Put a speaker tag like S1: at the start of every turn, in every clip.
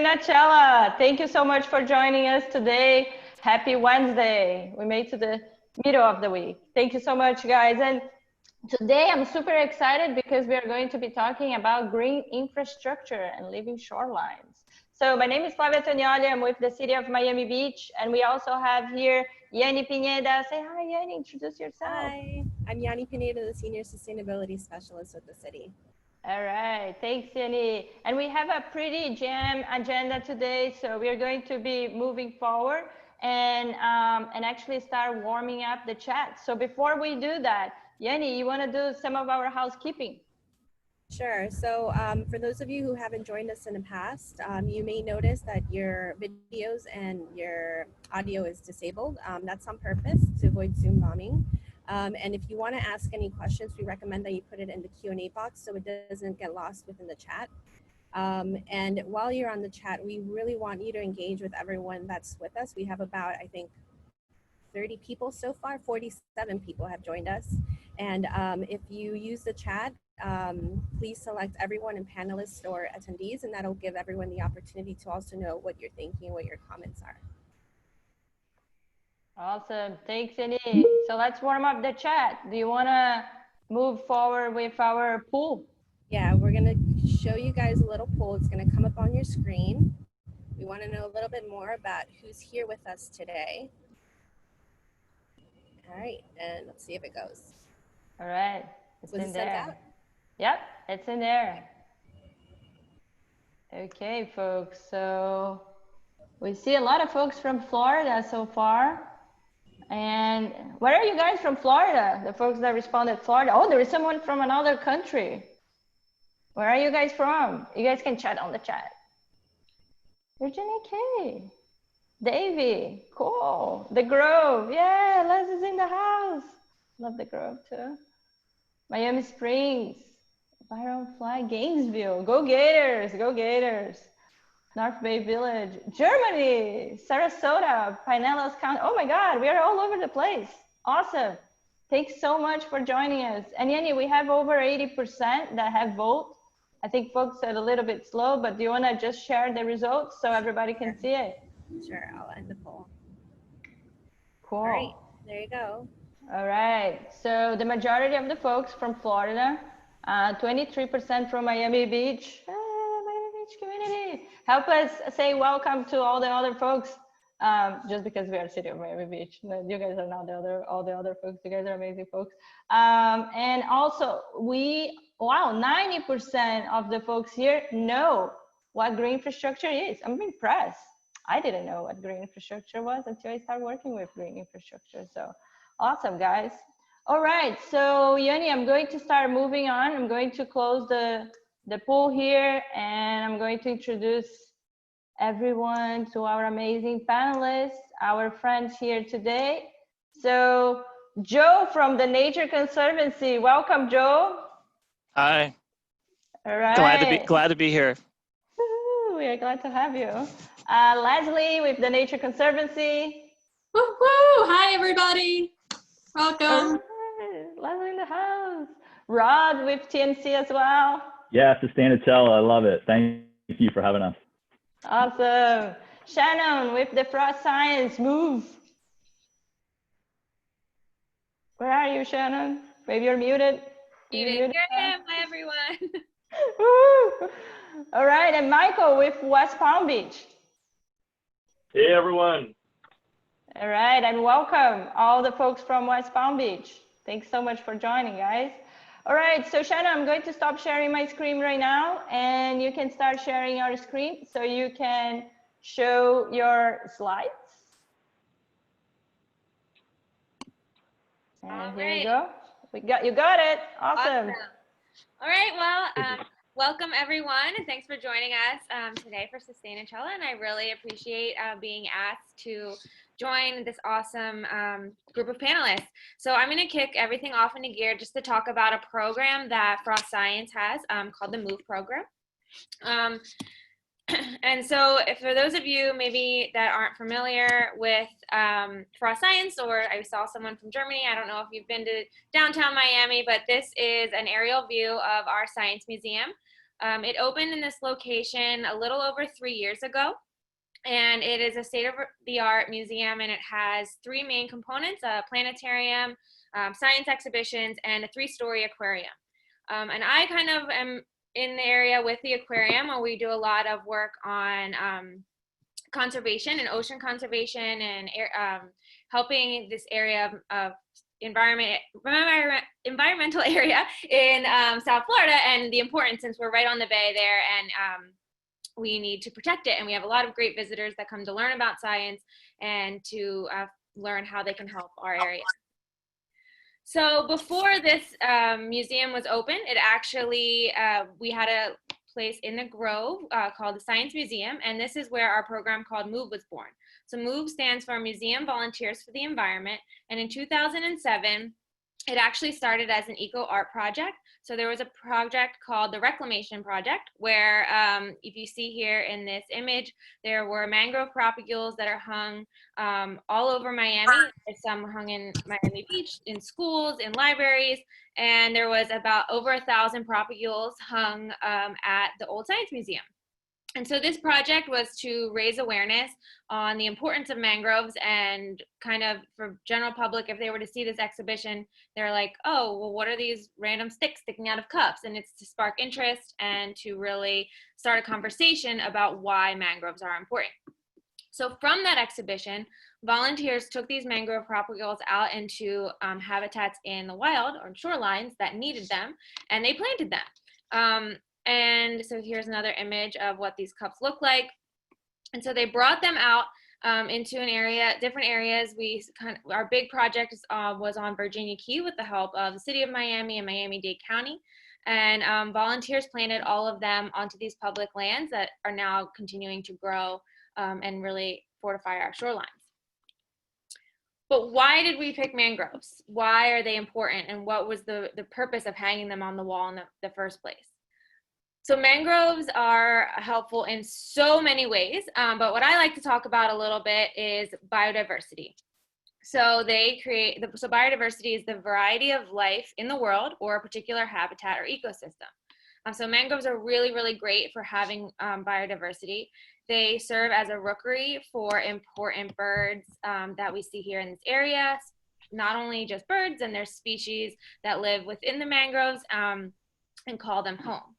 S1: Sustainachella. Thank you so much for joining us today. Happy Wednesday. We made to the middle of the week. Thank you so much, guys. And today I'm super excited because we are going to be talking about green infrastructure and living shorelines. So my name is Flavia Tonioli. I'm with the city of Miami Beach. And we also have here Yanni Pineda. Say hi, Yanni. Introduce yourself.
S2: Hi, I'm Yanni Pineda, the Senior Sustainability Specialist with the city.
S1: All right, thanks, Yanni. And we have a pretty jam agenda today, so we are going to be moving forward and actually start warming up the chat. So before we do that, Yanni, you want to do some of our housekeeping?
S2: Sure. So for those of you who haven't joined us in the past, you may notice that your videos and your audio is disabled. That's on purpose to avoid Zoom bombing. And if you want to ask any questions, we recommend that you put it in the Q&A box so it doesn't get lost within the chat. And while you're on the chat, we really want you to engage with everyone that's with us. We have about, I think, 30 people so far, 47 people have joined us. And if you use the chat, please select everyone in panelists or attendees, and that'll give everyone the opportunity to also know what you're thinking, what your comments are.
S1: Awesome, thanks, Yanni. So let's warm up the chat. Do you want to move forward with our poll?
S2: Yeah, we're going to show you guys a little poll. It's going to come up on your screen. We want to know a little bit more about who's here with us today. All right, and let's see if it goes.
S1: All right, it's
S2: Was
S1: in
S2: it sent
S1: there.
S2: out?
S1: Yep, it's in there. Okay, folks, so we see a lot of folks from Florida so far. And where are you guys from Florida? The folks that responded Florida. Oh, there is someone from another country. Where are you guys from? You guys can chat on the chat. Virginia K. Davey, cool. The Grove, yeah, Les is in the house. Love the Grove too. Miami Springs, Byron Fly, Gainesville, go Gators, go Gators. North Bay Village, Germany, Sarasota, Pinellas County. Oh my God, we are all over the place. Awesome. Thanks so much for joining us. And Yanni, we have over 80% that have voted. I think folks are a little bit slow, but do you want to just share the results so everybody can see it?
S2: Sure, I'll end the poll.
S1: Cool.
S2: All right, there you go.
S1: All right, so the majority of the folks from Florida, 23% from Miami Beach. Miami Beach community. Help us say welcome to all the other folks, just because we are the city of Miami Beach. No, you guys are not all the other folks. You guys are amazing folks. And also, wow, 90% of the folks here know what green infrastructure is. I'm impressed. I didn't know what green infrastructure was until I started working with green infrastructure. So awesome, guys. All right, so Yanni, I'm going to start moving on. I'm going to close the poll here, and I'm going to introduce everyone to our amazing panelists, our friends here today. So Joe from the Nature Conservancy, welcome, Joe.
S3: Hi.
S1: All right.
S3: Glad to be here.
S1: We are glad to have you. Leslie with the Nature Conservancy.
S4: Woo-hoo! Hi, everybody. Welcome.
S1: Right. Leslie in the house. Rod with TNC as well.
S5: Yeah, Sustainachella. I love it. Thank you for having us.
S1: Awesome. Shannon with the Frost Science MUVE. Where are you, Shannon? Maybe you're muted. Muted.
S3: Here I am. Hi, everyone.
S1: Woo! All right, and Michael with West Palm Beach.
S6: Hey, everyone.
S1: All right, and welcome all the folks from West Palm Beach. Thanks so much for joining, guys. All right, so Shanna, I'm going to stop sharing my screen right now, and you can start sharing your screen so you can show your slides. And here you go. You got it. Awesome.
S3: All right, well, welcome everyone, and thanks for joining us today for Sustainachella, and I really appreciate being asked to join this awesome group of panelists. So I'm going to kick everything off into gear just to talk about a program that Frost Science has called the MUVE program. And so for those of you maybe that aren't familiar with Frost Science, or I saw someone from Germany, I don't know if you've been to downtown Miami, but this is an aerial view of our science museum. It opened in this location a little over 3 years ago, and it is a state-of-the-art museum, and it has three main components: a planetarium, science exhibitions, and a 3-story aquarium. And I kind of am in the area with the aquarium, where we do a lot of work on conservation and ocean conservation, and helping this area of environmental area in South Florida, and the importance, since we're right on the bay there, and we need to protect it. And we have a lot of great visitors that come to learn about science and to learn how they can help our area. So before this museum was open, it actually, we had a place in the Grove called the Science Museum, and this is where our program called MUVE was born. So MUVE stands for Museum Volunteers for the Environment, and in 2007, it actually started as an eco art project. So there was a project called the Reclamation Project, where if you see here in this image, there were mangrove propagules that are hung all over Miami. There's some hung in Miami Beach, in schools, in libraries, and there was about over 1,000 propagules hung at the Old Science Museum. And so this project was to raise awareness on the importance of mangroves, and kind of for general public, if they were to see this exhibition, they're like, oh, well, what are these random sticks sticking out of cups? And it's to spark interest and to really start a conversation about why mangroves are important. So from that exhibition, volunteers took these mangrove propagules out into habitats in the wild or shorelines that needed them, and they planted them. And so here's another image of what these cups look like. And so they brought them out into an area, different areas. Our big project was on Virginia Key with the help of the City of Miami and Miami-Dade County. And volunteers planted all of them onto these public lands that are now continuing to grow and really fortify our shorelines. But why did we pick mangroves? Why are they important? And what was the purpose of hanging them on the wall in the first place? So mangroves are helpful in so many ways, but what I like to talk about a little bit is biodiversity. So biodiversity is the variety of life in the world or a particular habitat or ecosystem. So mangroves are really, really great for having biodiversity. They serve as a rookery for important birds that we see here in this area, not only just birds, and there's species that live within the mangroves and call them home.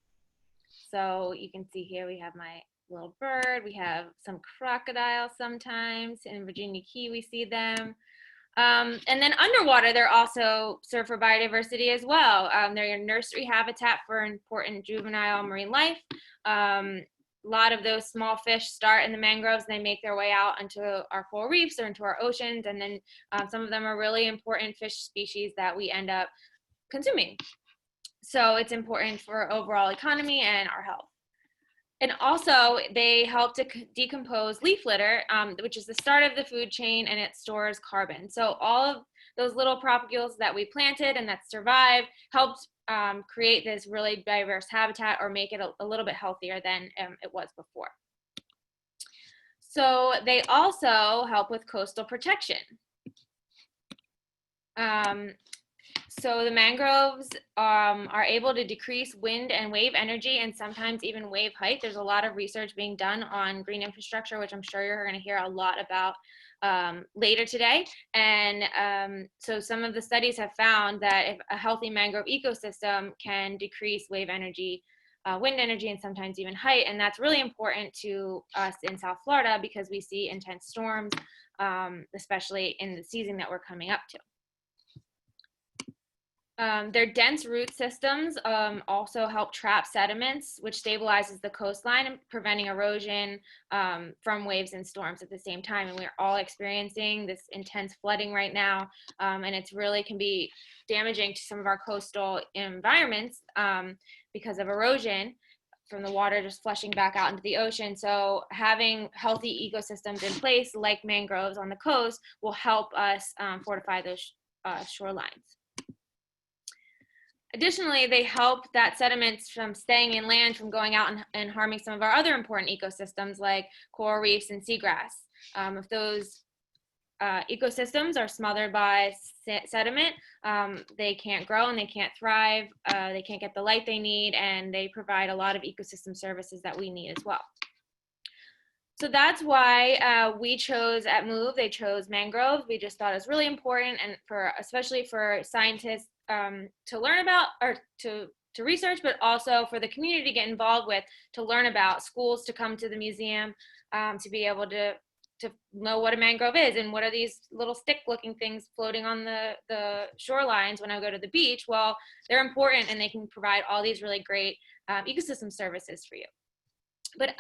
S3: So you can see here we have my little bird. We have some crocodiles sometimes. In Virginia Key, we see them. And then underwater, they're also serve for biodiversity as well. They're your nursery habitat for important juvenile marine life. A lot of those small fish start in the mangroves, and they make their way out into our coral reefs or into our oceans. And then some of them are really important fish species that we end up consuming. So it's important for overall economy and our health. And also they help to decompose leaf litter, which is the start of the food chain, and it stores carbon. So all of those little propagules that we planted and that survived helped create this really diverse habitat, or make it a little bit healthier than it was before. So they also help with coastal protection. So the mangroves are able to decrease wind and wave energy and sometimes even wave height. There's a lot of research being done on green infrastructure, which I'm sure you're going to hear a lot about later today. And so some of the studies have found that if a healthy mangrove ecosystem can decrease wave energy, wind energy, and sometimes even height. And that's really important to us in South Florida because we see intense storms, especially in the season that we're coming up to. Their dense root systems also help trap sediments, which stabilizes the coastline, preventing erosion from waves and storms at the same time. And we're all experiencing this intense flooding right now, and it's really can be damaging to some of our coastal environments because of erosion from the water just flushing back out into the ocean. So having healthy ecosystems in place, like mangroves on the coast, will help us fortify those shorelines. Additionally, they help that sediments from staying inland from going out and harming some of our other important ecosystems like coral reefs and seagrass. If those ecosystems are smothered by sediment, they can't grow and they can't thrive, they can't get the light they need, and they provide a lot of ecosystem services that we need as well. So that's why we chose at MUVE, they chose mangroves. We just thought it was really important, and especially for scientists to learn about or to research, but also for the community to get involved with, to learn about, schools to come to the museum, to be able to know what a mangrove is and what are these little stick looking things floating on the shorelines when I go to the beach. Well, they're important and they can provide all these really great ecosystem services for you. But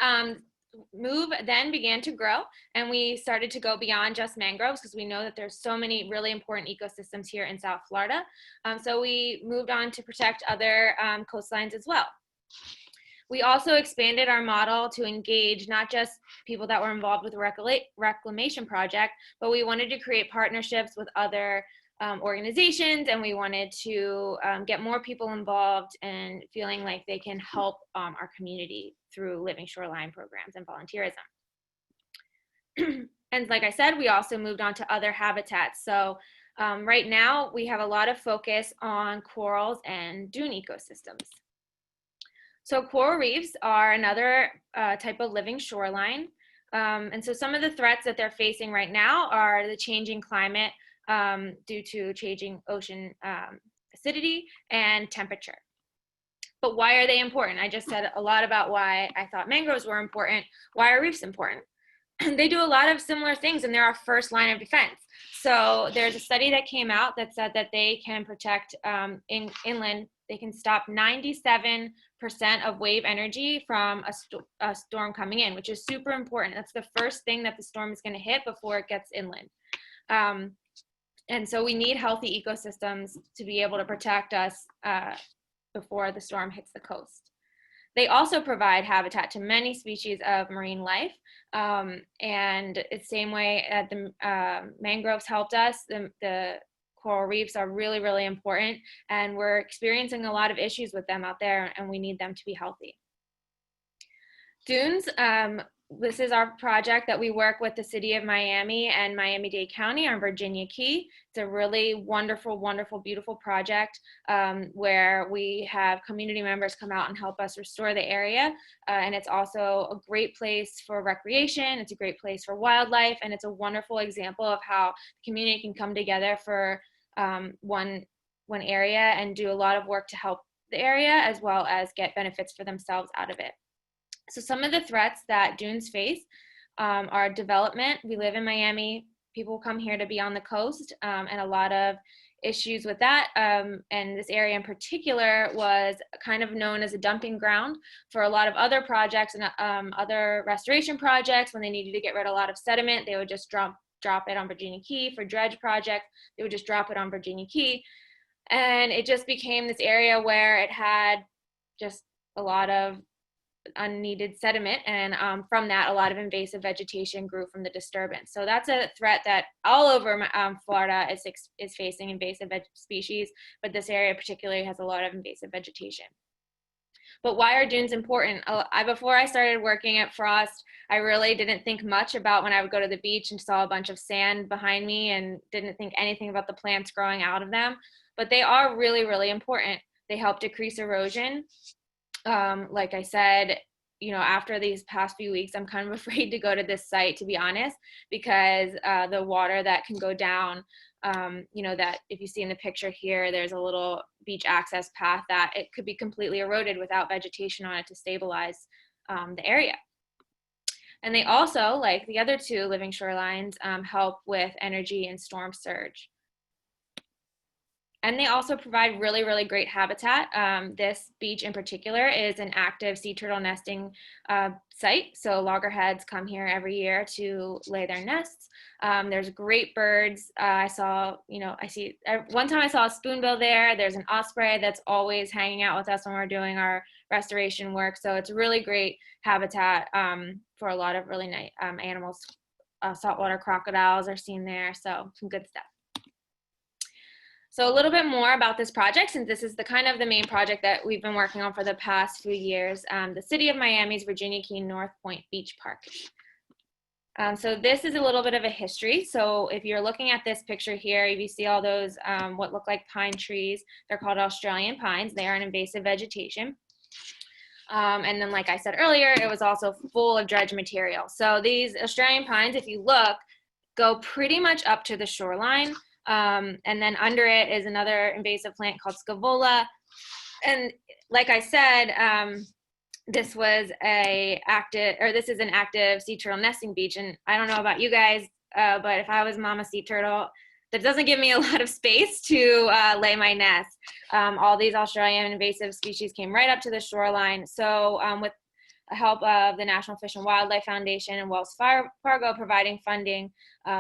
S3: MUVE then began to grow, and we started to go beyond just mangroves because we know that there's so many really important ecosystems here in South Florida. So we moved on to protect other coastlines as well. We also expanded our model to engage not just people that were involved with the reclamation project, but we wanted to create partnerships with other organizations, and we wanted to get more people involved and feeling like they can help our community through living shoreline programs and volunteerism. And like I said, we also moved on to other habitats. So right now we have a lot of focus on corals and dune ecosystems. So coral reefs are another type of living shoreline. And so some of the threats that they're facing right now are the changing climate due to changing ocean acidity and temperature. But why are they important? I just said a lot about why I thought mangroves were important. Why are reefs important? They do a lot of similar things, and they're our first line of defense. So there's a study that came out that said that they can protect inland. They can stop 97% of wave energy from a storm coming in, which is super important. That's the first thing that the storm is going to hit before it gets inland. And so we need healthy ecosystems to be able to protect us before the storm hits the coast. They also provide habitat to many species of marine life. And it's the same way that the mangroves helped us, the coral reefs are really, really important. And we're experiencing a lot of issues with them out there, and we need them to be healthy. Dunes, this is our project that we work with the city of Miami and Miami-Dade County on Virginia Key. It's a really wonderful, wonderful, beautiful project where we have community members come out and help us restore the area. And it's also a great place for recreation. It's a great place for wildlife. And it's a wonderful example of how the community can come together for one area and do a lot of work to help the area as well as get benefits for themselves out of it. So some of the threats that dunes face are development. We live in Miami. People come here to be on the coast, and a lot of issues with that. And this area in particular was kind of known as a dumping ground for a lot of other projects and other restoration projects. When they needed to get rid of a lot of sediment, they would just drop it on Virginia Key. For dredge projects, they would just drop it on Virginia Key. And it just became this area where it had just a lot of unneeded sediment, and from that a lot of invasive vegetation grew from the disturbance. So that's a threat that all over Florida is facing invasive species, but this area particularly has a lot of invasive vegetation. But why are dunes important? Before I started working at Frost, I really didn't think much about when I would go to the beach and saw a bunch of sand behind me and didn't think anything about the plants growing out of them. but they are really, really important. They help decrease erosion. Like I said, you know, after these past few weeks, I'm kind of afraid to go to this site, to be honest, because the water that can go down, you know, that if you see in the picture here, there's a little beach access path that it could be completely eroded without vegetation on it to stabilize the area. And they also, like the other two living shorelines, help with energy and storm surge. And they also provide really, really great habitat. This beach in particular is an active sea turtle nesting site. So loggerheads come here every year to lay their nests. There's great birds. I saw, you know, one time I saw a spoonbill there. There's an osprey that's always hanging out with us when we're doing our restoration work. So it's really great habitat for a lot of really nice animals. Saltwater crocodiles are seen there. So some good stuff. So a little bit more about this project, since this is the kind of the main project that we've been working on for the past few years, the City of Miami's Virginia Key North Point Beach Park. So this is a little bit of a history. So if you're looking at this picture here, if you see all those what look like pine trees, they're called Australian pines. They are an invasive vegetation. And then, like I said earlier, it was also full of dredge material. So these Australian pines, if you look, go pretty much up to the shoreline. And then under it is another invasive plant called scaevola. And like I said, this is an active sea turtle nesting beach. And I don't know about you guys, but if I was mama sea turtle, that doesn't give me a lot of space to lay my nest. All these Australian invasive species came right up to the shoreline. So with the help of the National Fish and Wildlife Foundation and Wells Fargo providing funding,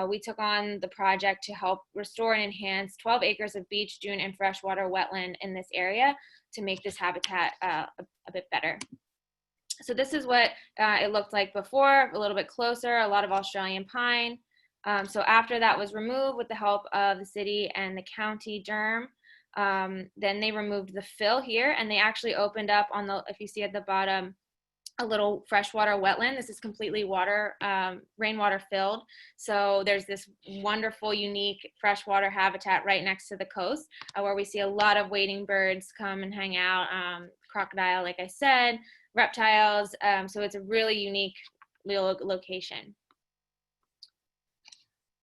S3: we took on the project to help restore and enhance 12 acres of beach, dune, and freshwater wetland in this area to make this habitat a bit better. So this is what it looked like before, a little bit closer, a lot of Australian pine. So after that was removed with the help of the city and the county DERM, then they removed the fill here, and they actually opened up on the, if you see at the bottom, a little freshwater wetland. This is completely rainwater filled. So there's this wonderful, unique freshwater habitat right next to the coast where we see a lot of wading birds come and hang out, crocodile, like I said, reptiles. So it's a really unique little location.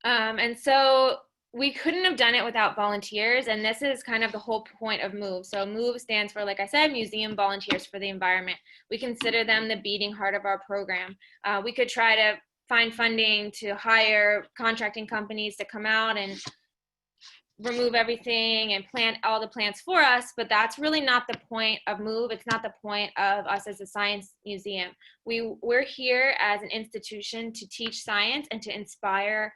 S3: And so we couldn't have done it without volunteers, and this is kind of the whole point of MUVE. So MUVE stands for, like I said, Museum Volunteers for the Environment. We consider them the beating heart of our program. We could try to find funding to hire contracting companies to come out and remove everything and plant all the plants for us, but that's really not the point of MUVE. It's not the point of us as a science museum. We're here as an institution to teach science and to inspire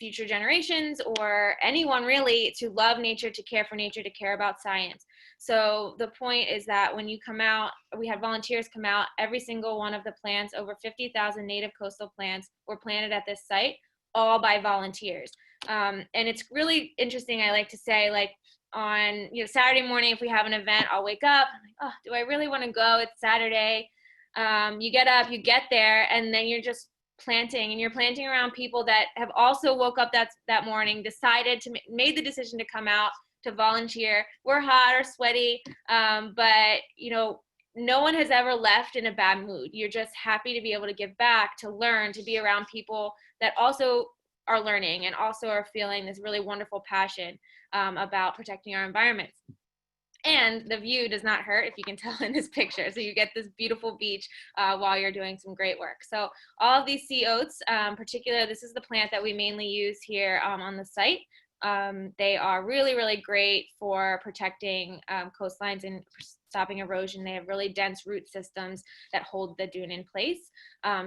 S3: future generations or anyone really to love nature, to care for nature, to care about science. So the point is that when you come out, we had volunteers come out, every single one of the plants, over 50,000 native coastal plants were planted at this site, all by volunteers. And it's really interesting, I like to say, like on Saturday morning, if we have an event, I'll wake up, I'm like, oh, do I really want to go? It's Saturday. You get up, you get there, and then you're just planting, and you're planting around people that have also woke up that morning, decided to made the decision to come out to volunteer. We're hot or sweaty, but no one has ever left in a bad mood. You're just happy to be able to give back, to learn, to be around people that also are learning and also are feeling this really wonderful passion about protecting our environments. And the view does not hurt, if you can tell in this picture. So you get this beautiful beach while you're doing some great work. So all of these sea oats, particularly, this is the plant that we mainly use here on the site. They are really, really great for protecting coastlines and stopping erosion. They have really dense root systems that hold the dune in place.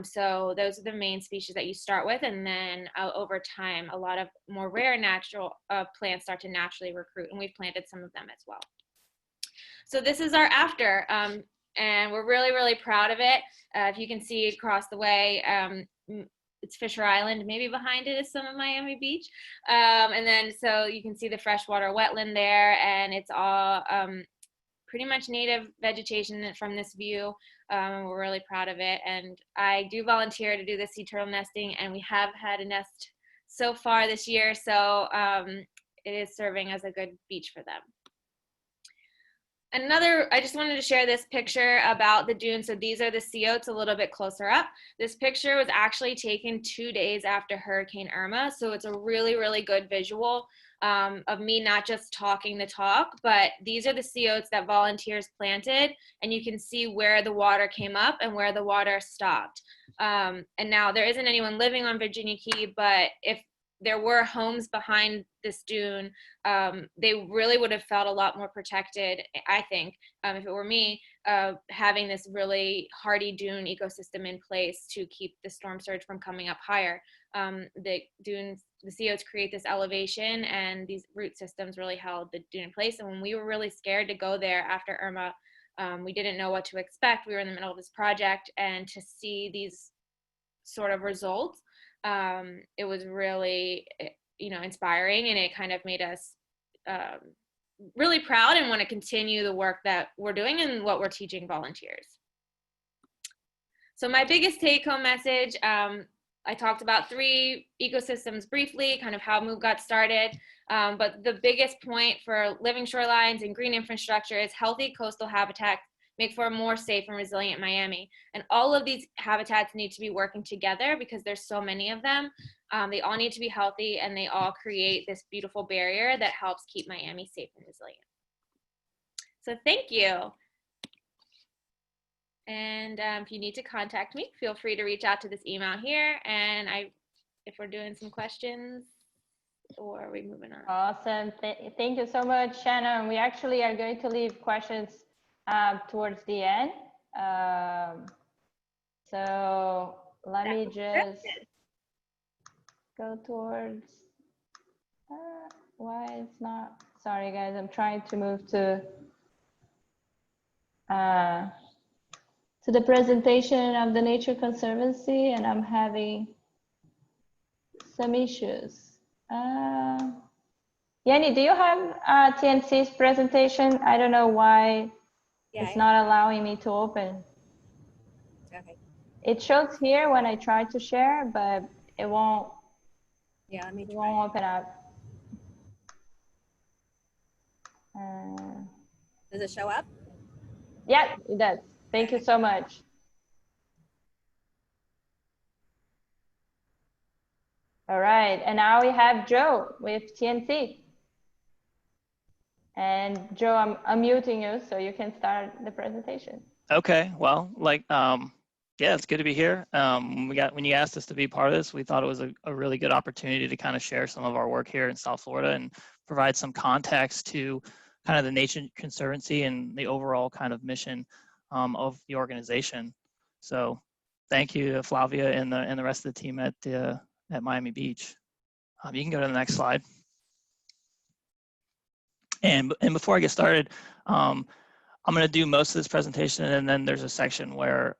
S3: So those are the main species that you start with. And then over time, a lot of more rare natural plants start to naturally recruit. And we've planted some of them as well. So this is our after, and we're really, really proud of it. If you can see across the way, it's Fisher Island. Maybe behind it is some of Miami Beach. And then so you can see the freshwater wetland there, and it's all pretty much native vegetation from this view. We're really proud of it. And I do volunteer to do the sea turtle nesting, and we have had a nest so far this year. So is serving as a good beach for them. I just wanted to share this picture about the dune. So these are the sea oats a little bit closer up. This picture was actually taken 2 days after Hurricane Irma. So it's a really, really good visual of me not just talking the talk, but these are the sea oats that volunteers planted. And you can see where the water came up and where the water stopped. And now there isn't anyone living on Virginia Key, but if there were homes behind this dune, they really would have felt a lot more protected, I think, if it were me, having this really hardy dune ecosystem in place to keep the storm surge from coming up higher. The sea oats create this elevation, and these root systems really held the dune in place. And when we were really scared to go there after Irma, we didn't know what to expect. We were in the middle of this project, and to see these sort of results, it was really, inspiring, and it kind of made us really proud and want to continue the work that we're doing and what we're teaching volunteers. So my biggest take-home message, I talked about 3 ecosystems briefly, kind of how MUVE got started, but the biggest point for living shorelines and green infrastructure is healthy coastal habitats make for a more safe and resilient Miami. And all of these habitats need to be working together because there's so many of them. They all need to be healthy, and they all create this beautiful barrier that helps keep Miami safe and resilient. So thank you. And if you need to contact me, feel free to reach out to this email here. And if we're doing some questions, or are we moving on?
S1: Awesome. Thank you so much, Shannon. We actually are going to leave questions towards the end. So let me just go towards, why it's not, sorry guys, I'm trying to move to the presentation of the Nature Conservancy, and I'm having some issues. Yanni, do you have TNC's presentation? I don't know why it's not allowing me to open.
S2: Okay.
S1: It shows here when I try to share, but it won't.
S2: Yeah, let me try.
S1: It won't open up.
S2: Does it show up?
S1: Yeah, it does. Thank you so much. All right, and now we have Joe with TNC. And Joe, I'm unmuting you so you can start the presentation.
S7: Okay, well, yeah, it's good to be here. When you asked us to be part of this, we thought it was a really good opportunity to kind of share some of our work here in South Florida and provide some context to kind of the Nature Conservancy and the overall kind of mission of the organization. So thank you to Flavia and the rest of the team at Miami Beach. You can go to the next slide. And before I get started, I'm going to do most of this presentation, and then there's a section where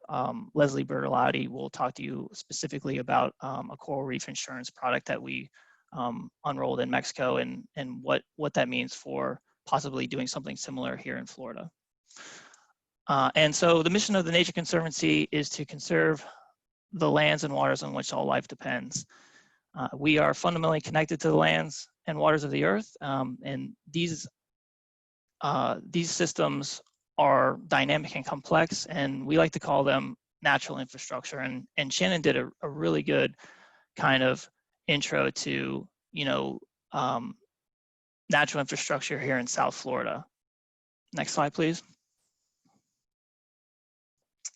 S7: Leslie Bertolotti will talk to you specifically about a coral reef insurance product that we unrolled in Mexico, and what that means for possibly doing something similar here in Florida. And so the mission of the Nature Conservancy is to conserve the lands and waters on which all life depends. We are fundamentally connected to the lands and waters of the earth, and these systems are dynamic and complex, and we like to call them natural infrastructure. And Shannon did a really good kind of intro to natural infrastructure here in South Florida. Next slide, please.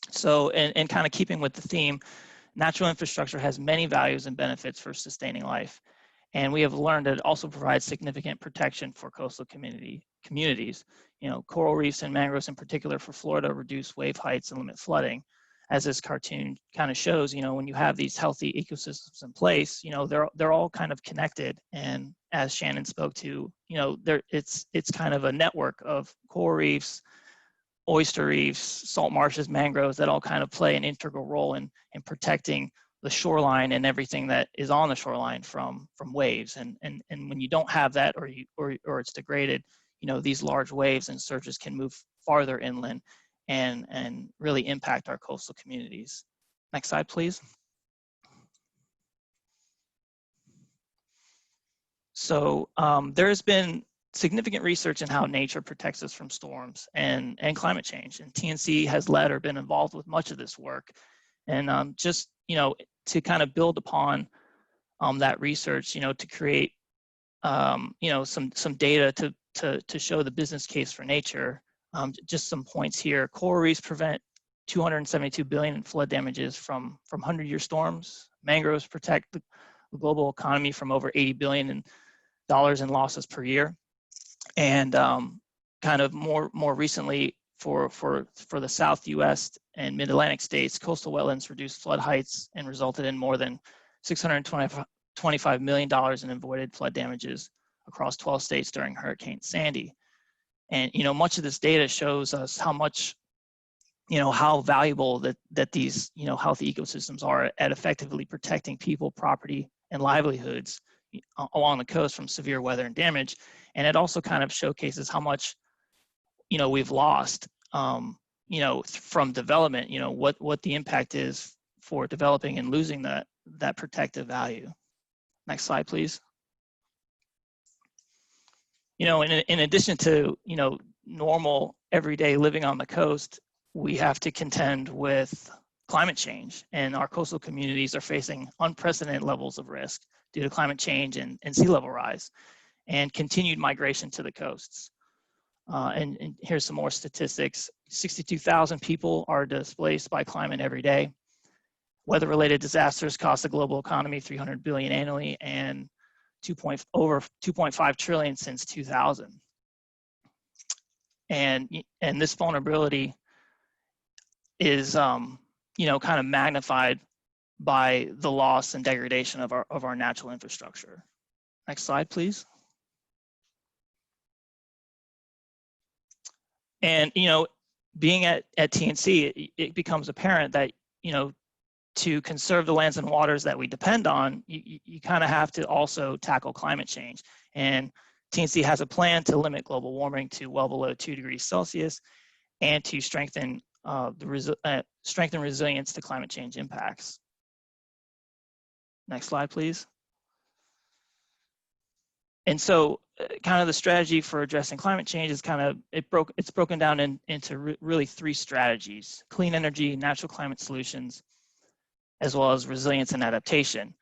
S7: So, and kind of keeping with the theme, natural infrastructure has many values and benefits for sustaining life. And we have learned that it also provides significant protection for coastal communities. Coral reefs and mangroves in particular for Florida reduce wave heights and limit flooding. As this cartoon kind of shows, when you have these healthy ecosystems in place, they're all kind of connected. And as Shannon spoke to, it's kind of a network of coral reefs, oyster reefs, salt marshes, mangroves that all kind of play an integral role in protecting the shoreline and everything that is on the shoreline from waves. And when you don't have that, or it's degraded, these large waves and surges can move farther inland and really impact our coastal communities. Next slide, please. So there has been significant research in how nature protects us from storms and climate change. And TNC has led or been involved with much of this work. And just, to kind of build upon that research, to create, some data to show the business case for nature. Just some points here. Coral reefs prevent 272 billion in flood damages from 100-year storms. Mangroves protect the global economy from over $80 billion in losses per year. And kind of more recently, for the South U.S. and Mid-Atlantic states, coastal wetlands reduced flood heights and resulted in more than $625 million in avoided flood damages across 12 states during Hurricane Sandy. And much of this data shows us how much, how valuable that these healthy ecosystems are at effectively protecting people, property, and livelihoods along the coast from severe weather and damage. And it also kind of showcases how much we've lost from development, what the impact is for developing and losing that protective value. Next slide, please. In addition to normal everyday living on the coast, we have to contend with climate change, and our coastal communities are facing unprecedented levels of risk due to climate change and sea level rise and continued migration to the coasts. And here's some more statistics. 62,000 people are displaced by climate every day. Weather-related disasters cost the global economy $300 billion annually and over 2.5 trillion since 2000. And this vulnerability is, kind of magnified by the loss and degradation of our natural infrastructure. Next slide, please. And, being at TNC, it becomes apparent that, to conserve the lands and waters that we depend on, you kind of have to also tackle climate change. And TNC has a plan to limit global warming to well below 2 degrees Celsius and to strengthen resilience to climate change impacts. Next slide, please. And so kind of the strategy for addressing climate change is it's broken down into really 3 strategies: clean energy, natural climate solutions, as well as resilience and adaptation.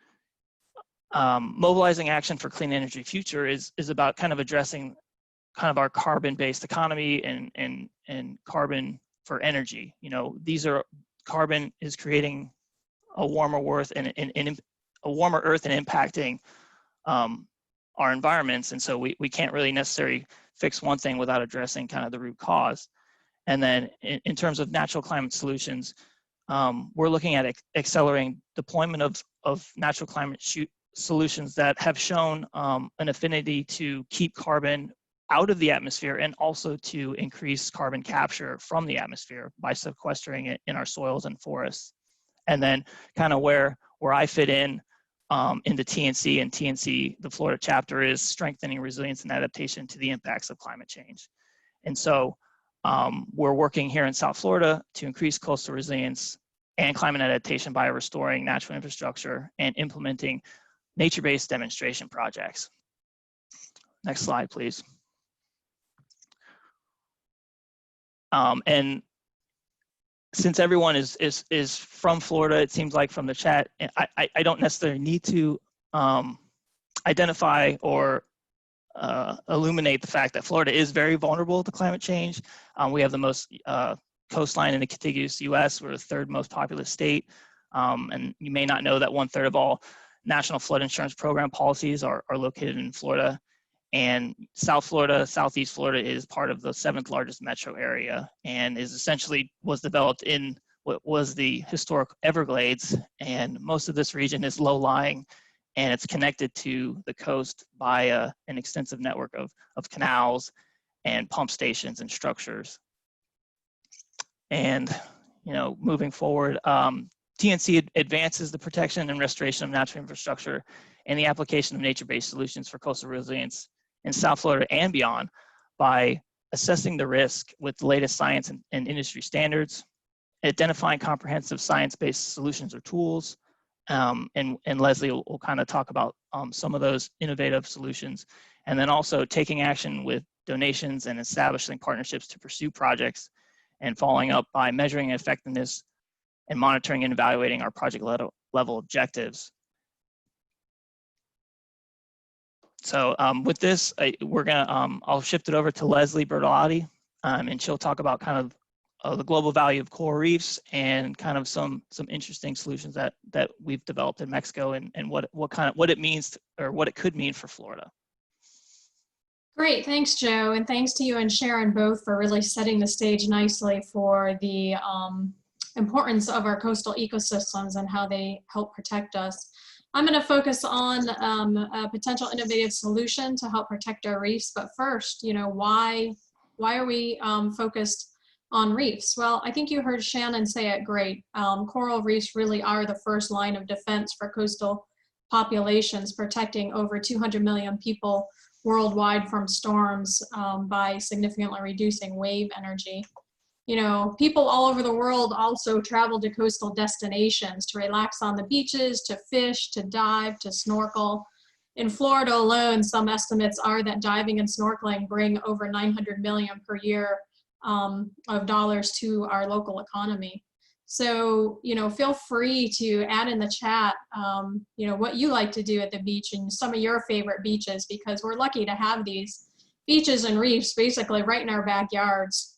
S7: Mobilizing action for clean energy future is about kind of addressing kind of our carbon-based economy and carbon for energy. Carbon is creating a warmer earth and impacting our environments, and so we can't really necessarily fix one thing without addressing kind of the root cause. And then in terms of natural climate solutions, we're looking at accelerating deployment of natural climate solutions that have shown an affinity to keep carbon out of the atmosphere and also to increase carbon capture from the atmosphere by sequestering it in our soils and forests. And then kind of where I fit in into TNC, and TNC, the Florida chapter, is strengthening resilience and adaptation to the impacts of climate change. And so we're working here in South Florida to increase coastal resilience and climate adaptation by restoring natural infrastructure and implementing nature-based demonstration projects. Next slide, please. And since everyone is from Florida, it seems like from the chat, I don't necessarily need to identify or illuminate the fact that Florida is very vulnerable to climate change. We have the most coastline in the contiguous US. We're the 3rd most populous state. And you may not know that 1/3 of all national flood insurance program policies are located in Florida. And South Florida, Southeast Florida is part of the 7th largest metro area and was developed in what was the historic Everglades. And most of this region is low-lying, and it's connected to the coast by an extensive network of canals and pump stations and structures. And, moving forward, TNC advances the protection and restoration of natural infrastructure and the application of nature-based solutions for coastal resilience in South Florida and beyond by assessing the risk with the latest science and industry standards, identifying comprehensive science-based solutions or tools, And Leslie will kind of talk about some of those innovative solutions. And then also taking action with donations and establishing partnerships to pursue projects, and following up by measuring effectiveness and monitoring and evaluating our project level objectives. So with this, I'll shift it over to Leslie Bertolotti, and she'll talk about kind of the global value of coral reefs and kind of some interesting solutions that we've developed in Mexico, and what it means or what it could mean for Florida.
S4: Great, thanks, Joe, and thanks to you and Sharon both for really setting the stage nicely for the importance of our coastal ecosystems and how they help protect us. I'm going to focus on a potential innovative solution to help protect our reefs. But first, why are we focused on reefs? Well, I think you heard Shannon say it great. Coral reefs really are the first line of defense for coastal populations, protecting over 200 million people worldwide from storms by significantly reducing wave energy. People all over the world also travel to coastal destinations to relax on the beaches, to fish, to dive, to snorkel. In Florida alone, some estimates are that diving and snorkeling bring over $900 million per year of dollars to our local economy. So, feel free to add in the chat, what you like to do at the beach and some of your favorite beaches, because we're lucky to have these beaches and reefs basically right in our backyards.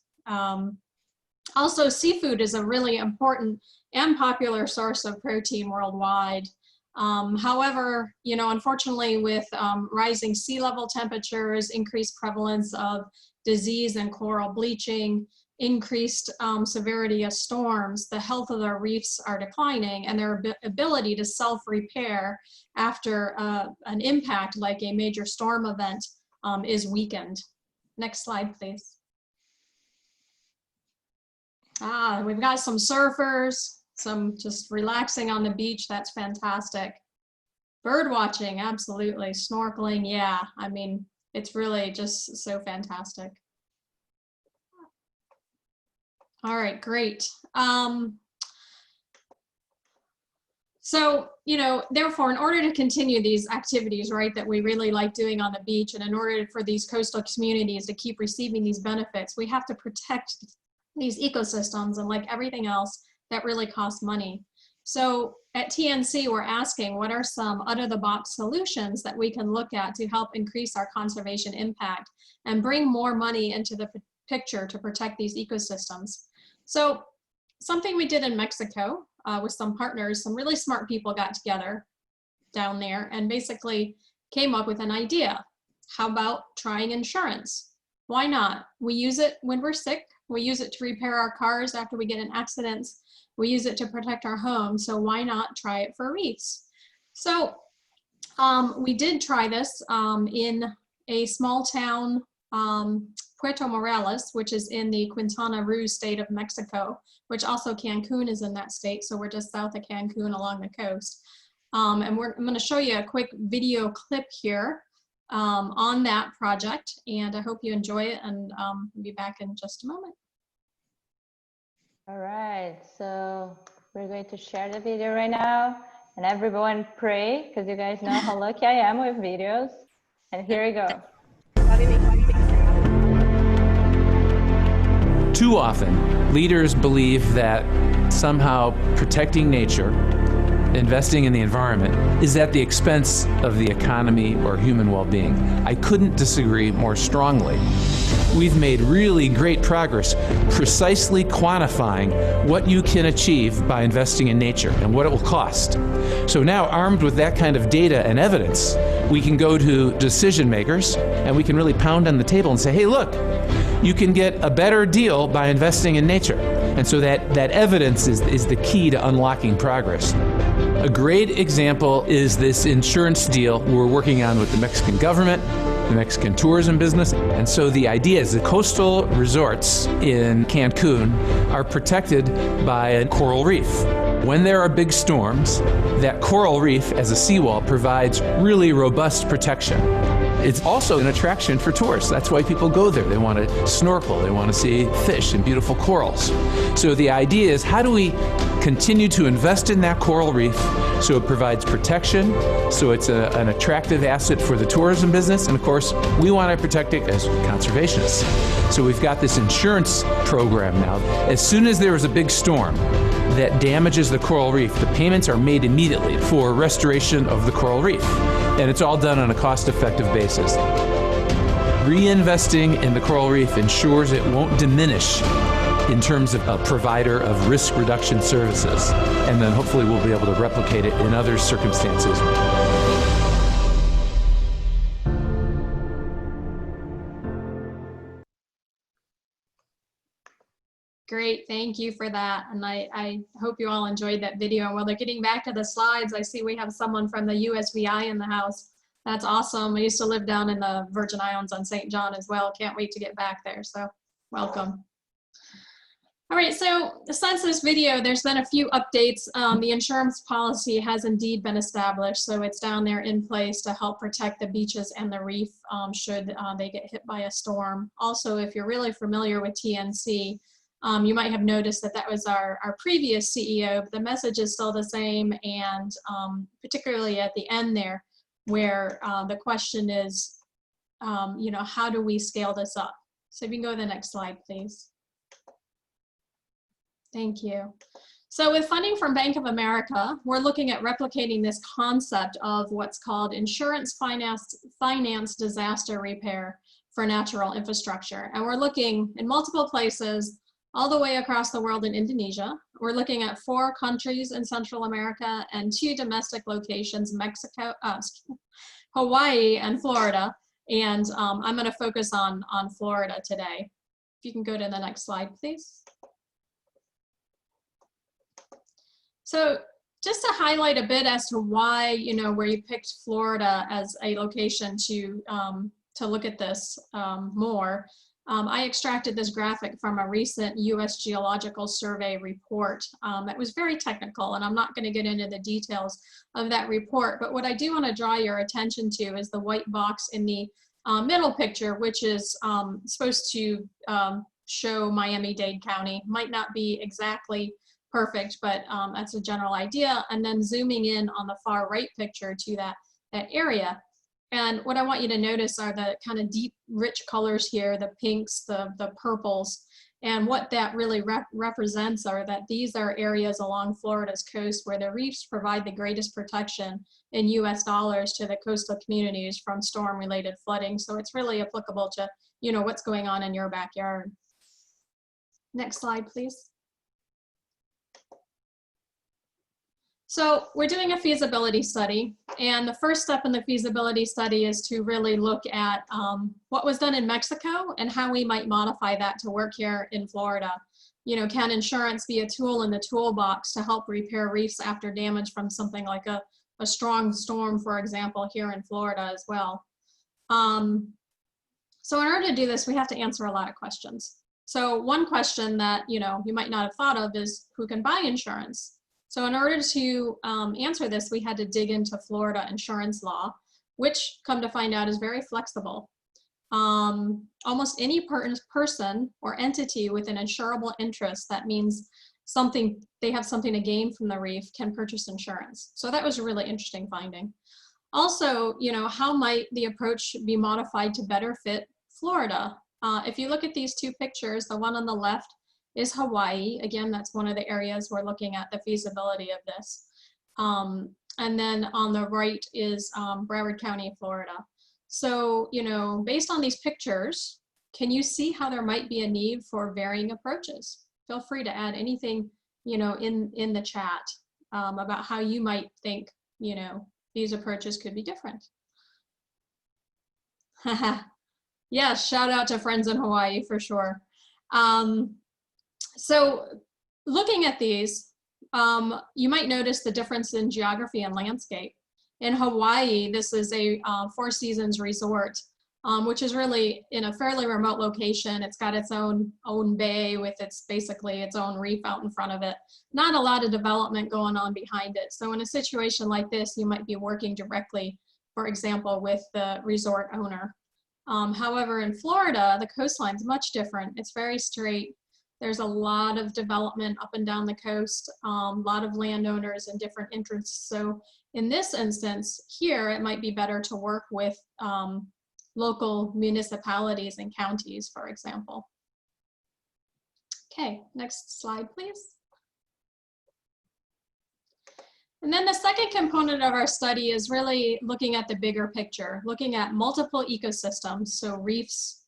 S4: Also, seafood is a really important and popular source of protein worldwide. However, unfortunately, with rising sea level temperatures, increased prevalence of disease and coral bleaching, increased severity of storms, the health of our reefs are declining, and their ability to self-repair after an impact like a major storm event is weakened. Next slide, please. We've got some surfers, some just relaxing on the beach. That's fantastic. Bird watching, absolutely. Snorkeling, yeah. I mean, it's really just so fantastic. All right, great. So, therefore, in order to continue these activities, right, that we really like doing on the beach, and in order for these coastal communities to keep receiving these benefits, we have to protect these ecosystems, and like everything else, that really costs money. So at TNC, we're asking, what are some out-of-the-box solutions that we can look at to help increase our conservation impact and bring more money into the picture to protect these ecosystems? So something we did in Mexico with some partners, some really smart people got together down there and basically came up with an idea. How about trying insurance? Why not? We use it when we're sick. We use it to repair our cars after we get in accidents. We use it to protect our home. So why not try it for reefs? So we did try this in a small town, Puerto Morelos, which is in the Quintana Roo state of Mexico, which also Cancun is in that state. So we're just south of Cancun along the coast. And I'm going to show you a quick video clip here on that project, and I hope you enjoy it, and we'll be back in just a moment.
S1: All right, so we're going to share the video right now, and everyone pray, because you guys know how lucky I am with videos. And here we go.
S8: Too often, leaders believe that somehow protecting nature, investing in the environment, is at the expense of the economy or human well-being. I couldn't disagree more strongly. We've made really great progress precisely quantifying what you can achieve by investing in nature and what it will cost. So now, armed with that kind of data and evidence, we can go to decision makers and we can really pound on the table and say, hey, look, you can get a better deal by investing in nature. And so that evidence is the key to unlocking progress. A great example is this insurance deal we're working on with the Mexican government, the Mexican tourism business. And so the idea is that coastal resorts in Cancun are protected by a coral reef. When there are big storms, that coral reef as a seawall provides really robust protection. It's also an attraction for tourists. That's why people go there. They want to snorkel, they want to see fish and beautiful corals. So the idea is, how do we continue to invest in that coral reef so it provides protection, so it's an attractive asset for the tourism business, and of course, we want to protect it as conservationists. So we've got this insurance program now. As soon as there is a big storm that damages the coral reef, the payments are made immediately for restoration of the coral reef. And it's all done on a cost-effective basis. Reinvesting in the coral reef ensures it won't diminish in terms of a provider of risk reduction services. And then hopefully we'll be able to replicate it in other circumstances.
S4: Great, thank you for that. And I hope you all enjoyed that video. And while they're getting back to the slides, I see we have someone from the USVI in the house. That's awesome. I used to live down in the Virgin Islands on St. John as well. Can't wait to get back there, so welcome. All right, so since this video, there's been a few updates. The insurance policy has indeed been established, so it's down there in place to help protect the beaches and the reef should they get hit by a storm. Also, if you're really familiar with TNC, you might have noticed that that was our previous CEO, but the message is still the same, and particularly at the end there, where the question is, you know, how do we scale this up? So if you can go to the next slide, please. Thank you. So with funding from Bank of America, we're looking at replicating this concept of what's called insurance finance disaster repair for natural infrastructure. And we're looking in multiple places all the way across the world in Indonesia. We're looking at 4 countries in Central America and 2 domestic locations, Mexico, Hawaii and Florida. And I'm gonna focus on Florida today. If you can go to the next slide, please. So just to highlight a bit as to why, you know, where you picked Florida as a location to look at this more, I extracted this graphic from a recent U.S. Geological Survey report that was very technical, and I'm not going to get into the details of that report, but what I do want to draw your attention to is the white box in the middle picture, which is supposed to show Miami-Dade County. Might not be exactly perfect, but that's a general idea. And then zooming in on the far right picture to that area. And what I want you to notice are the kind of deep, rich colors here, the pinks, the purples. And what that really represents are that these are areas along Florida's coast where the reefs provide the greatest protection in US dollars to the coastal communities from storm-related flooding. So it's really applicable to, you know, what's going on in your backyard. Next slide, please. So we're doing a feasibility study, and the first step in the feasibility study is to really look at what was done in Mexico and how we might modify that to work here in Florida. You know, can insurance be a tool in the toolbox to help repair reefs after damage from something like a strong storm, for example, here in Florida as well? So in order to do this, we have to answer a lot of questions. So one question that, you know, you might not have thought of is who can buy insurance? So in order to answer this, we had to dig into Florida insurance law, which, come to find out, is very flexible. Almost any person or entity with an insurable interest, that means they have something to gain from the reef, can purchase insurance. So that was a really interesting finding. Also, you know, how might the approach be modified to better fit Florida? If you look at these 2 pictures, the one on the left is Hawaii. Again, that's one of the areas we're looking at the feasibility of this. And then on the right is Broward County, Florida. So, you know, based on these pictures, can you see how there might be a need for varying approaches? Feel free to add anything, you know, in the chat about how you might think, you know, these approaches could be different. Yeah, shout out to friends in Hawaii for sure. So looking at these, you might notice the difference in geography and landscape. In Hawaii, this is a 4 seasons resort, which is really in a fairly remote location. It's got its own bay with basically its own reef out in front of it. Not a lot of development going on behind it. So in a situation like this, you might be working directly for example, with the resort owner. However, in Florida, the coastline's much different. It's very straight. There's a lot of development up and down the coast, a lot of landowners and different interests. So in this instance here, it might be better to work with local municipalities and counties, for example. Okay, next slide, please. And then the second component of our study is really looking at the bigger picture, looking at multiple ecosystems, so reefs,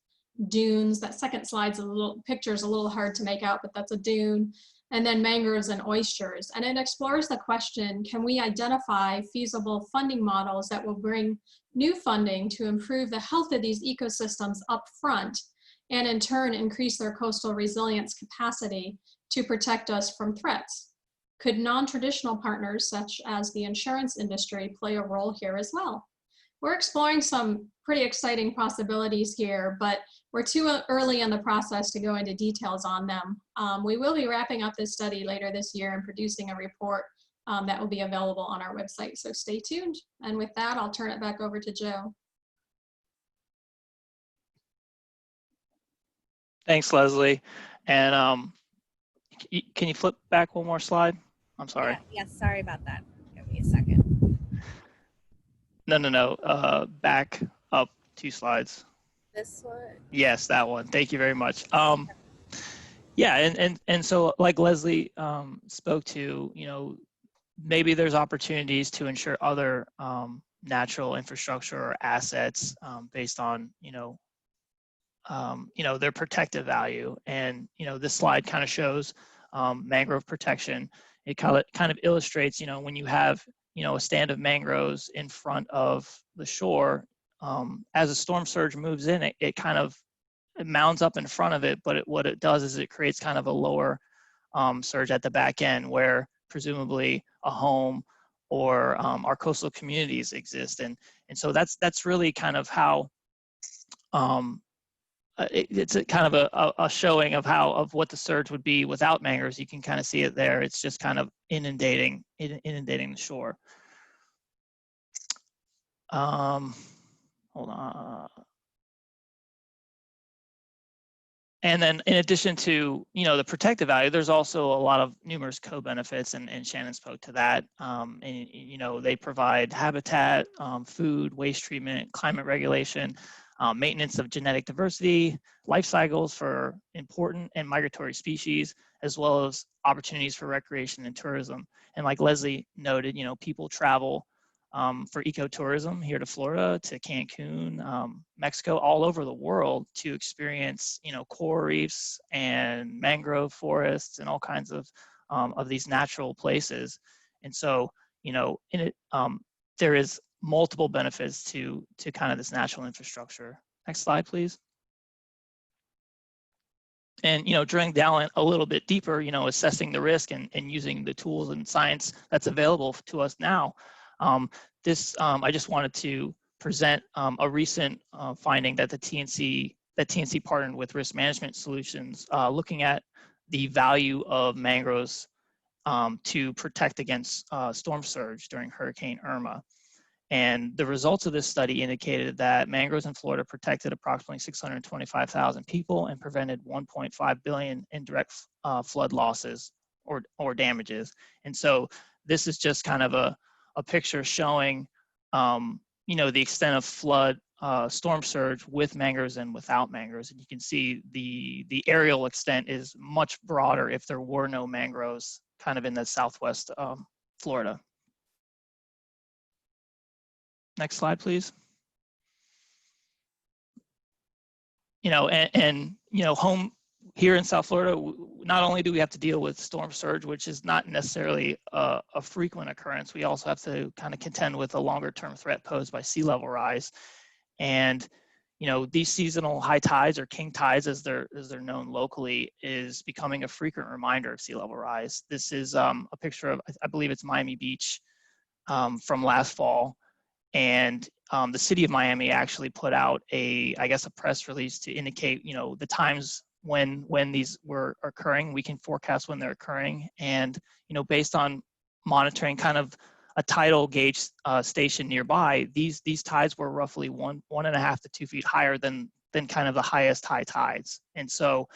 S4: dunes. That second slide's picture's a little hard to make out, but that's a dune, and then mangroves and oysters. And it explores the question, can we identify feasible funding models that will bring new funding to improve the health of these ecosystems up front, and in turn increase their coastal resilience capacity to protect us from threats? Could non-traditional partners such as the insurance industry play a role here as well? We're exploring some pretty exciting possibilities here, but we're too early in the process to go into details on them. We will be wrapping up this study later this year and producing a report that will be available on our website, so stay tuned. And with that, I'll turn it back over to Joe.
S7: Thanks, Leslie. And can you flip back one more slide? I'm sorry.
S2: Yeah, yes, sorry about that. Give me a second.
S7: No. Back up 2 slides.
S2: This one?
S7: Yes, that one. Thank you very much. Yeah, and so like Leslie spoke to, you know, maybe there's opportunities to ensure other natural infrastructure or assets based on, you know, their protective value. And, you know, this slide kind of shows mangrove protection. It kind of illustrates, you know, when you have, you know, a stand of mangroves in front of the shore, as a storm surge moves in, it kind of mounds up in front of it, but what it does is it creates kind of a lower surge at the back end where presumably a home or our coastal communities exist. And so that's really kind of how it's a kind of a showing of what the surge would be without mangroves. You can kind of see it there. It's just kind of inundating the shore. Hold on. And then in addition to, you know, the protective value, there's also a lot of numerous co-benefits, and Shannon spoke to that. And, you know, they provide habitat, food, waste treatment, climate regulation, maintenance of genetic diversity, life cycles for important and migratory species, as well as opportunities for recreation and tourism. And like Leslie noted, you know, people travel for ecotourism here to Florida, to Cancun, Mexico, all over the world to experience, you know, coral reefs and mangrove forests and all kinds of these natural places. And so, you know, in it, there is multiple benefits to kind of this natural infrastructure. Next slide, please. And, you know, drilling down a little bit deeper, you know, assessing the risk and using the tools and science that's available to us now. I just wanted to present a recent finding that TNC partnered with Risk Management Solutions, looking at the value of mangroves to protect against storm surge during Hurricane Irma. And the results of this study indicated that mangroves in Florida protected approximately 625,000 people and prevented 1.5 billion in direct flood losses or damages. And so this is just kind of a picture showing, you know, the extent of flood, storm surge with mangroves and without mangroves. And you can see the aerial extent is much broader if there were no mangroves kind of in the southwest Florida. Next slide, please. You know, and you know, home here in South Florida, not only do we have to deal with storm surge, which is not necessarily a frequent occurrence, we also have to kind of contend with a longer term threat posed by sea level rise. And, you know, these seasonal high tides, or king tides as they're known locally, is becoming a frequent reminder of sea level rise. This is a picture of, I believe it's Miami Beach from last fall. And the city of Miami actually put out I guess a press release to indicate, you know, the times when these were occurring. We can forecast when they're occurring. And, you know, based on monitoring kind of tidal gauge station nearby, these tides were roughly 1.5 to 2 feet higher than kind of the highest high tides. And so,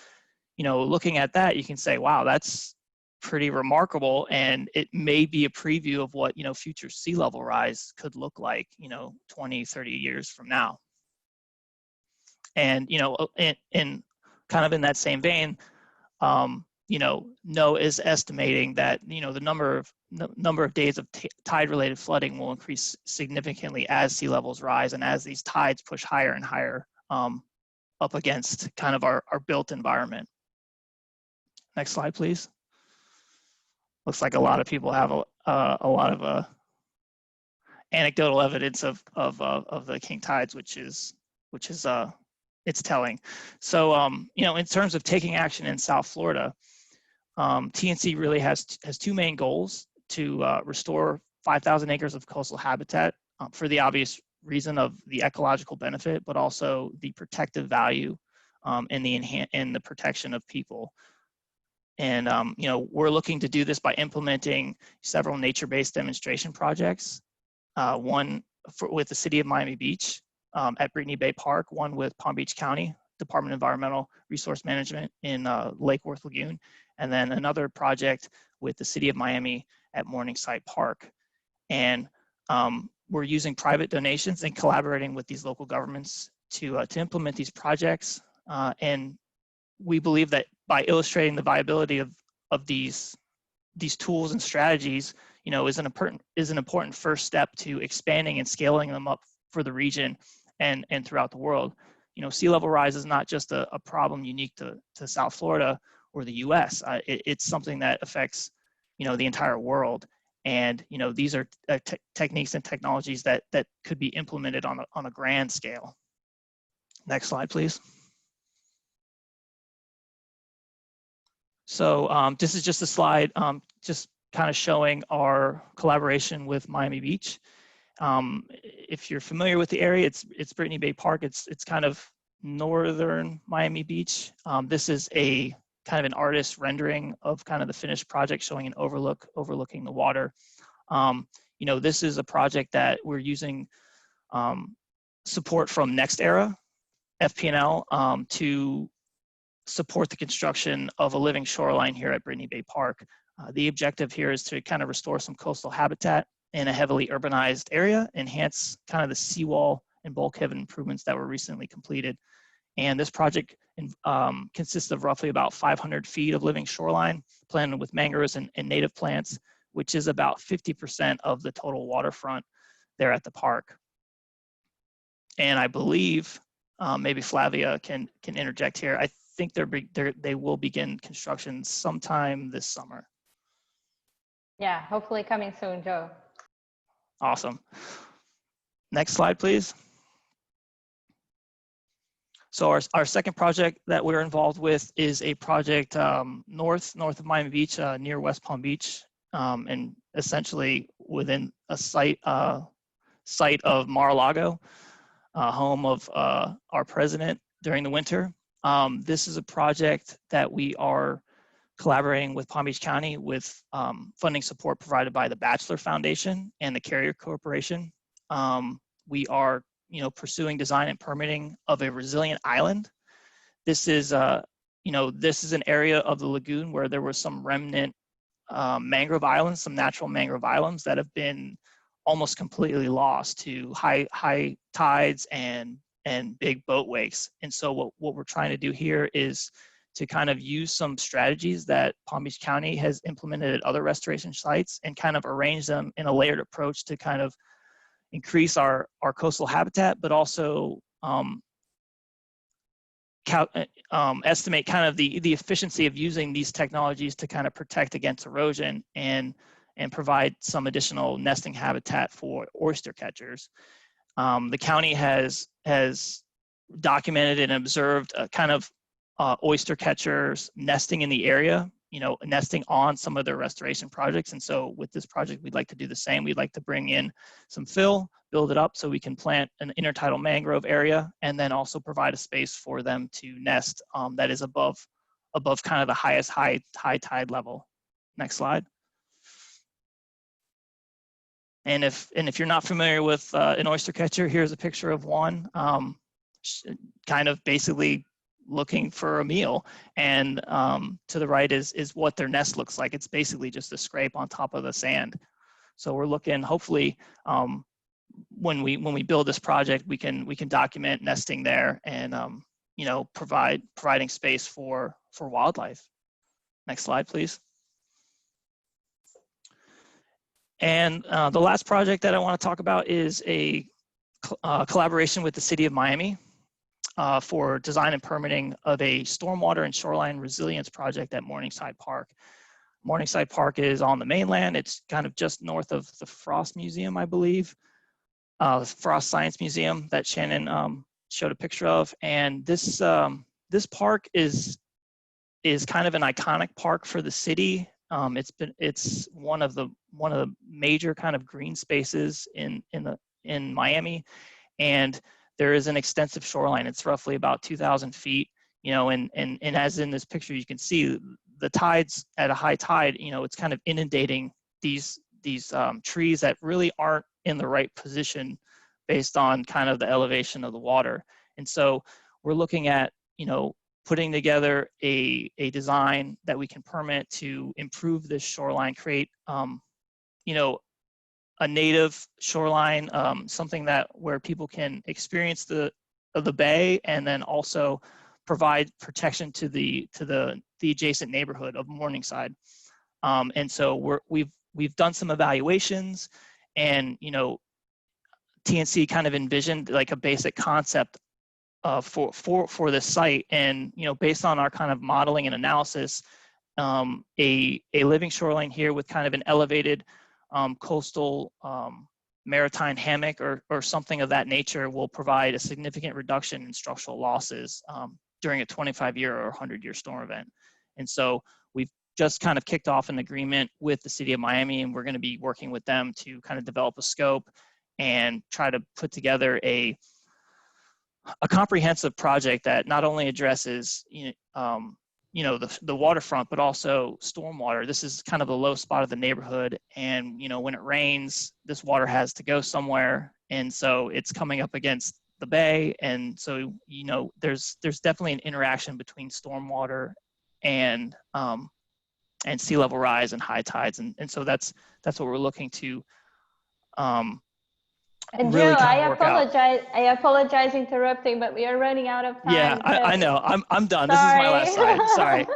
S7: you know, looking at that, you can say, wow, that's pretty remarkable, and it may be a preview of what, you know, future sea level rise could look like, you know, 20, 30 years from now. And, you know, in kind of in that same vein, you know, NOAA is estimating that, you know, the number of days of tide-related flooding will increase significantly as sea levels rise and as these tides push higher and higher up against kind of our built environment. Next slide, please. Looks like a lot of people have a lot of anecdotal evidence of the king tides, which is it's telling. So you know, in terms of taking action in South Florida, TNC really has two main goals: to restore 5,000 acres of coastal habitat for the obvious reason of the ecological benefit, but also the protective value and the protection of people. And you know, we're looking to do this by implementing several nature-based demonstration projects. One with the City of Miami Beach at Brittany Bay Park, one with Palm Beach County Department of Environmental Resource Management in Lake Worth Lagoon, and then another project with the City of Miami at Morningside Park. And we're using private donations and collaborating with these local governments to implement these projects. And we believe that by illustrating the viability of these tools and strategies, you know, is an important first step to expanding and scaling them up for the region and throughout the world. You know, sea level rise is not just a problem unique to South Florida or the U.S. It's something that affects, you know, the entire world. And, you know, these are techniques and technologies that could be implemented on a grand scale. Next slide, please. So this is just a slide just kind of showing our collaboration with Miami Beach. If you're familiar with the area, it's Brittany Bay Park. It's kind of northern Miami Beach. This is a kind of an artist rendering of kind of the finished project, showing an overlooking the water. You know, this is a project that we're using support from NextEra, FP&L, to support the construction of a living shoreline here at Brittany Bay Park. The objective here is to kind of restore some coastal habitat in a heavily urbanized area, enhance kind of the seawall and bulkhead improvements that were recently completed. And this project consists of roughly about 500 feet of living shoreline planted with mangroves and native plants, which is about 50% of the total waterfront there at the park. And I believe, maybe Flavia can interject here, I think they will begin construction sometime this summer.
S1: Yeah, hopefully coming soon, Joe.
S7: Awesome. Next slide, please. So our second project that we're involved with is a project north of Miami Beach, near West Palm Beach, and essentially within a site of Mar-a-Lago, home of our president during the winter. This is a project that we are collaborating with Palm Beach County with funding support provided by the Batchelor Foundation and the Carrier Corporation. We are, you know, pursuing design and permitting of a resilient island. This is, you know, this is an area of the lagoon where there were some remnant mangrove islands, some natural mangrove islands that have been almost completely lost to high tides and big boat wakes. And so what we're trying to do here is to kind of use some strategies that Palm Beach County has implemented at other restoration sites and kind of arrange them in a layered approach to kind of increase our coastal habitat, but also estimate kind of the efficiency of using these technologies to kind of protect against erosion and provide some additional nesting habitat for oyster catchers. The county has documented and observed a kind of oyster catchers nesting in the area, you know, nesting on some of their restoration projects. And so with this project, we'd like to do the same. We'd like to bring in some fill, build it up so we can plant an intertidal mangrove area, and then also provide a space for them to nest that is above kind of the highest high tide level. Next slide. And if you're not familiar with an oyster catcher, here's a picture of one, kind of basically looking for a meal. And to the right is what their nest looks like. It's basically just a scrape on top of the sand. So we're looking, hopefully, when we build this project, we can document nesting there and you know, providing space for wildlife. Next slide, please. And the last project that I want to talk about is a collaboration with the City of Miami for design and permitting of a stormwater and shoreline resilience project at Morningside Park. Morningside Park is on the mainland. It's kind of just north of the Frost Museum, I believe, the Frost Science Museum that Shannon showed a picture of. And this this park is kind of an iconic park for the city. It's one of the major kind of green spaces in Miami, and there is an extensive shoreline. It's roughly about 2,000 feet, you know, and as in this picture you can see, the tides at a high tide, you know, it's kind of inundating these trees that really aren't in the right position based on kind of the elevation of the water. And so we're looking at, you know, putting together a design that we can permit to improve this shoreline, create, you know, a native shoreline, something that where people can experience the bay, and then also provide protection to the adjacent neighborhood of Morningside. And so we've done some evaluations, and you know, TNC kind of envisioned like a basic concept for this site, and you know, based on our kind of modeling and analysis, a living shoreline here with kind of an elevated coastal maritime hammock or something of that nature will provide a significant reduction in structural losses during a 25-year or 100-year storm event. And so we've just kind of kicked off an agreement with the City of Miami, and we're going to be working with them to kind of develop a scope and try to put together a comprehensive project that not only addresses you know, the waterfront, but also stormwater. This is kind of the low spot of the neighborhood, and you know, when it rains, this water has to go somewhere, and so it's coming up against the bay, and so you know, there's definitely an interaction between stormwater and sea level rise and high tides, and so that's what we're looking to
S1: And
S7: really
S1: Joe,
S7: kind of work out.
S1: I apologize interrupting, but we are running out of time.
S7: Yeah, I know. I'm done. This is my last slide. Sorry.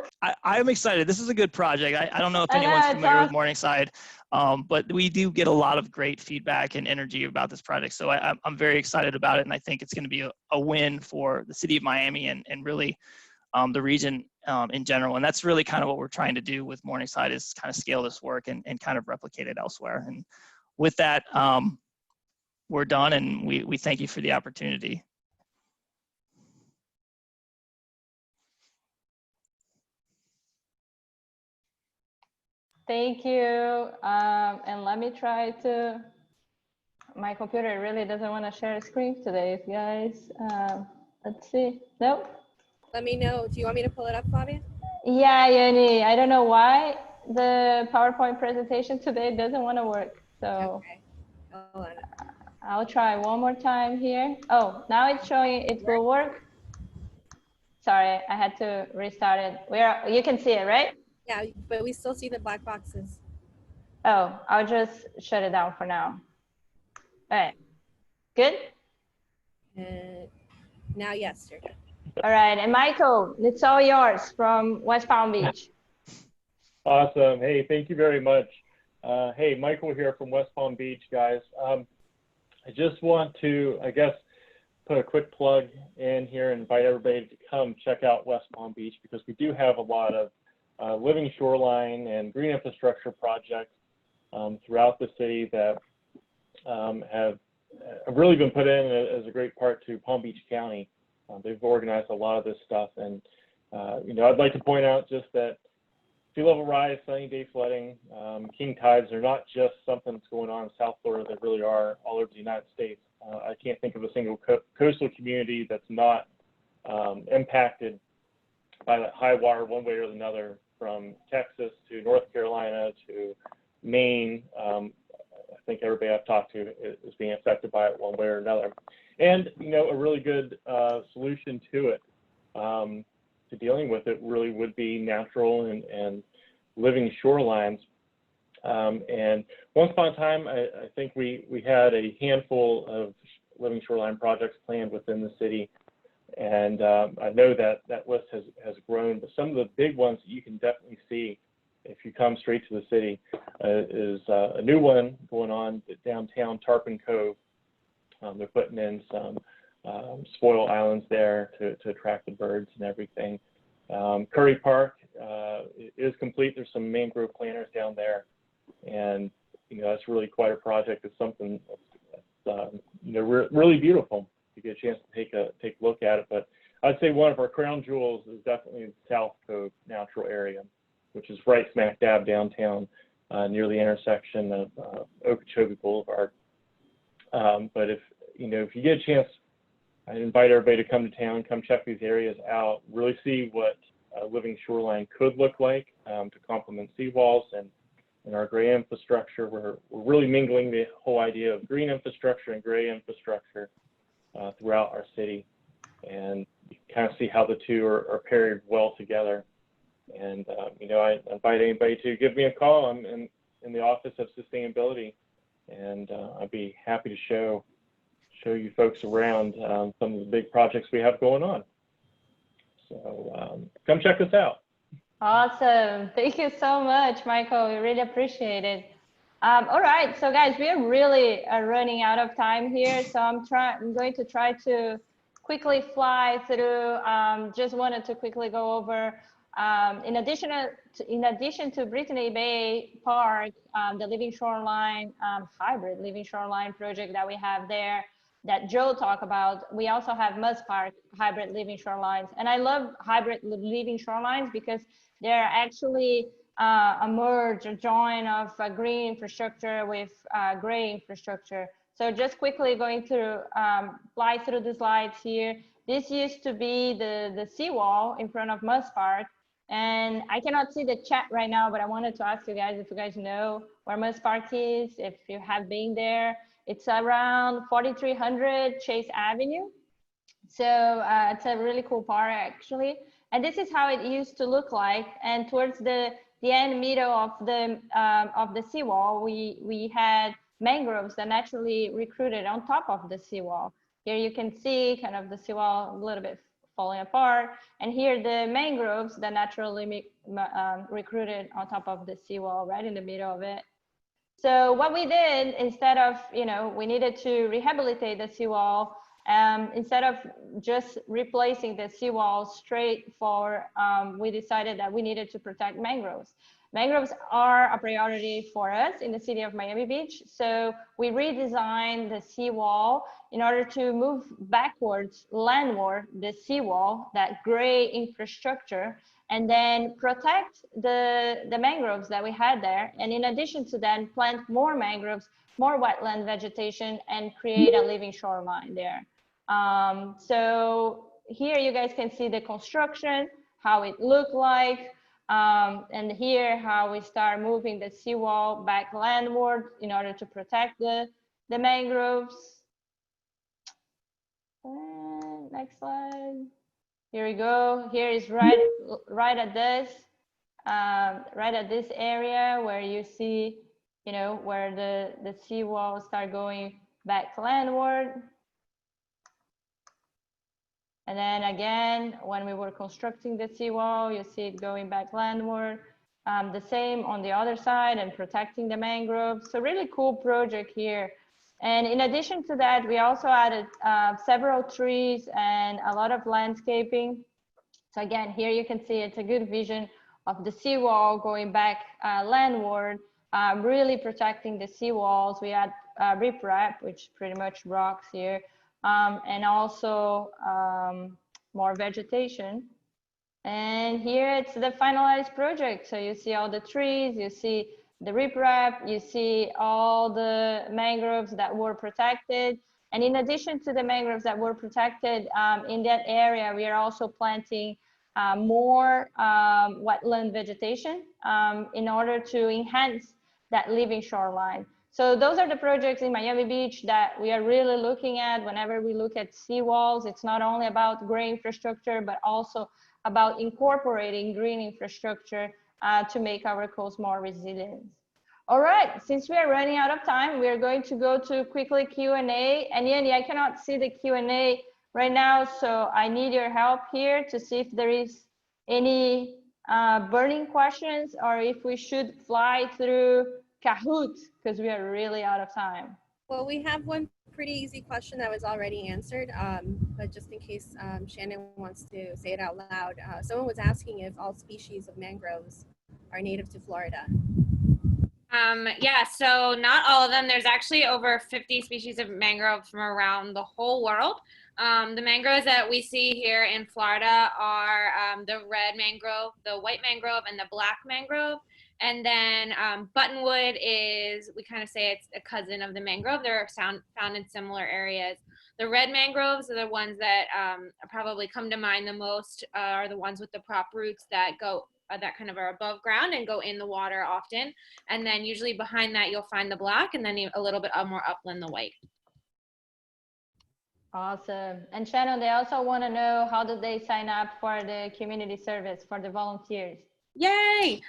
S7: I'm excited. This is a good project. I don't know if anyone's familiar with Morningside, but we do get a lot of great feedback and energy about this project. So I'm very excited about it, and I think it's going to be a win for the City of Miami and really the region in general. And that's really kind of what we're trying to do with Morningside, is kind of scale this work and kind of replicate it elsewhere. And with that, we're done, and we thank you for the opportunity.
S1: Thank you. And let me try to, my computer really doesn't want to share a screen today, if you guys, let's see. Nope.
S2: Let me know. Do you want me to pull it up, Flavia?
S1: Yeah, Yoni, I don't know why the PowerPoint presentation today doesn't want to work. So
S2: Okay. Hold on.
S1: I'll try one more time here. Oh, now it's showing it will work. Sorry, I had to restart it. You can see it, right?
S2: Yeah, but we still see the black boxes.
S1: Oh, I'll just shut it down for now. All right, good?
S2: Now, yes, you're good.
S1: All right, and Michael, it's all yours from West Palm Beach.
S6: Awesome. Hey, thank you very much. Hey, Michael here from West Palm Beach, guys. I just want to, I guess, put a quick plug in here and invite everybody to come check out West Palm Beach, because we do have a lot of living shoreline and green infrastructure projects throughout the city that have really been put in as a great part to Palm Beach County. They've organized a lot of this stuff, and you know, I'd like to point out just that sea level rise, sunny day flooding, king tides are not just something that's going on in South Florida. They really are all over the United States. I can't think of a single coastal community that's not impacted by that high water one way or another, from Texas to North Carolina to Maine. think everybody I've talked to is being affected by it one way or another. And, you know, a really good solution to it, to dealing with it, really would be natural and living shorelines. And once upon a time, I think we had a handful of living shoreline projects planned within the city. And I know that that list has grown, but some of the big ones that you can definitely see if you come straight to the city is a new one going on at downtown Tarpon Cove. They're putting in some spoil islands there to attract the birds and everything. Curry Park is complete. There's some mangrove planters down there, and you know that's really quite a project. It's something that's you know really beautiful. You get a chance to take a look at it. But I'd say one of our crown jewels is definitely the South Cove natural area, which is right smack dab downtown, near the intersection of Okeechobee Boulevard. But if you get a chance, I invite everybody to come to town, come check these areas out, really see what a living shoreline could look like to complement seawalls and our gray infrastructure. We're really mingling the whole idea of green infrastructure and gray infrastructure throughout our city, and you can kind of see how the two are paired well together. And you know, I invite anybody to give me a call. I'm in the Office of Sustainability, and I'd be happy to show you folks around some of the big projects we have going on. So come check us out.
S1: Awesome. Thank you so much, Michael. We really appreciate it. All right, so guys, we are really running out of time here. So I'm going to try to quickly fly through. Just wanted to quickly go over, in addition to Brittany Bay Park, the living shoreline, hybrid living shoreline project that we have there, that Joe talked about, we also have MUVE Park hybrid living shorelines. And I love hybrid living shorelines because they're actually a merge, a join of green infrastructure with gray infrastructure. So just quickly going through, fly through the slides here. This used to be the seawall in front of MUVE Park. And I cannot see the chat right now, but I wanted to ask you guys if you guys know where MUVE Park is, if you have been there. It's around 4300 Chase Avenue. So it's a really cool park actually. And this is how it used to look like. And towards the end middle of the seawall, we had mangroves that naturally recruited on top of the seawall. Here you can see kind of the seawall a little bit falling apart. And here the mangroves that naturally recruited on top of the seawall, right in the middle of it. So what we did, instead of, we needed to rehabilitate the seawall, instead of just replacing the seawall straight forward, we decided that we needed to protect mangroves. Mangroves are a priority for us in the city of Miami Beach. So we redesigned the seawall in order to move backwards, landward, the seawall, that gray infrastructure, and then protect the mangroves that we had there. And in addition to that, plant more mangroves, more wetland vegetation, and create a living shoreline there. So here you guys can see the construction, how it looked like, and here how we start moving the seawall back landward in order to protect the mangroves. And next slide. Here we go. Here is right at this area where you see, where the seawall start going back landward. And then again, when we were constructing the seawall, you see it going back landward. The same on the other side and protecting the mangroves. So really cool project here. And in addition to that, we also added several trees and a lot of landscaping. So again, here you can see it's a good vision of the seawall going back landward, really protecting the seawalls. We had riprap, which pretty much rocks here, and also more vegetation. And here it's the finalized project. So you see all the trees, you see the riprap, you see all the mangroves that were protected. And in addition to the mangroves that were protected in that area, we are also planting more wetland vegetation in order to enhance that living shoreline. So those are the projects in Miami Beach that we are really looking at whenever we look at seawalls. It's not only about gray infrastructure, but also about incorporating green infrastructure to make our coast more resilient. All right, since we are running out of time, we are going to go to quickly Q&A. And Yanni, I cannot see the Q&A right now, so I need your help here to see if there is any burning questions or if we should fly through Kahoot, because we are really out of time.
S2: Well, we have one pretty easy question that was already answered, but just in case Shannon wants to say it out loud, someone was asking if all species of mangroves are native to Florida.
S3: Yeah, so not all of them. There's actually over 50 species of mangrove from around the whole world. The mangroves that we see here in Florida are the red mangrove, the white mangrove, and the black mangrove. And then buttonwood is, we kind of say it's a cousin of the mangrove. They're found in similar areas. The red mangroves are the ones that probably come to mind the most, are the ones with the prop roots that go that kind of are above ground and go in the water often. And then usually behind that, you'll find the black, and then a little bit more upland, the white.
S1: Awesome. And Shannon, they also want to know, how do they sign up for the community service, for the volunteers?
S3: Yay!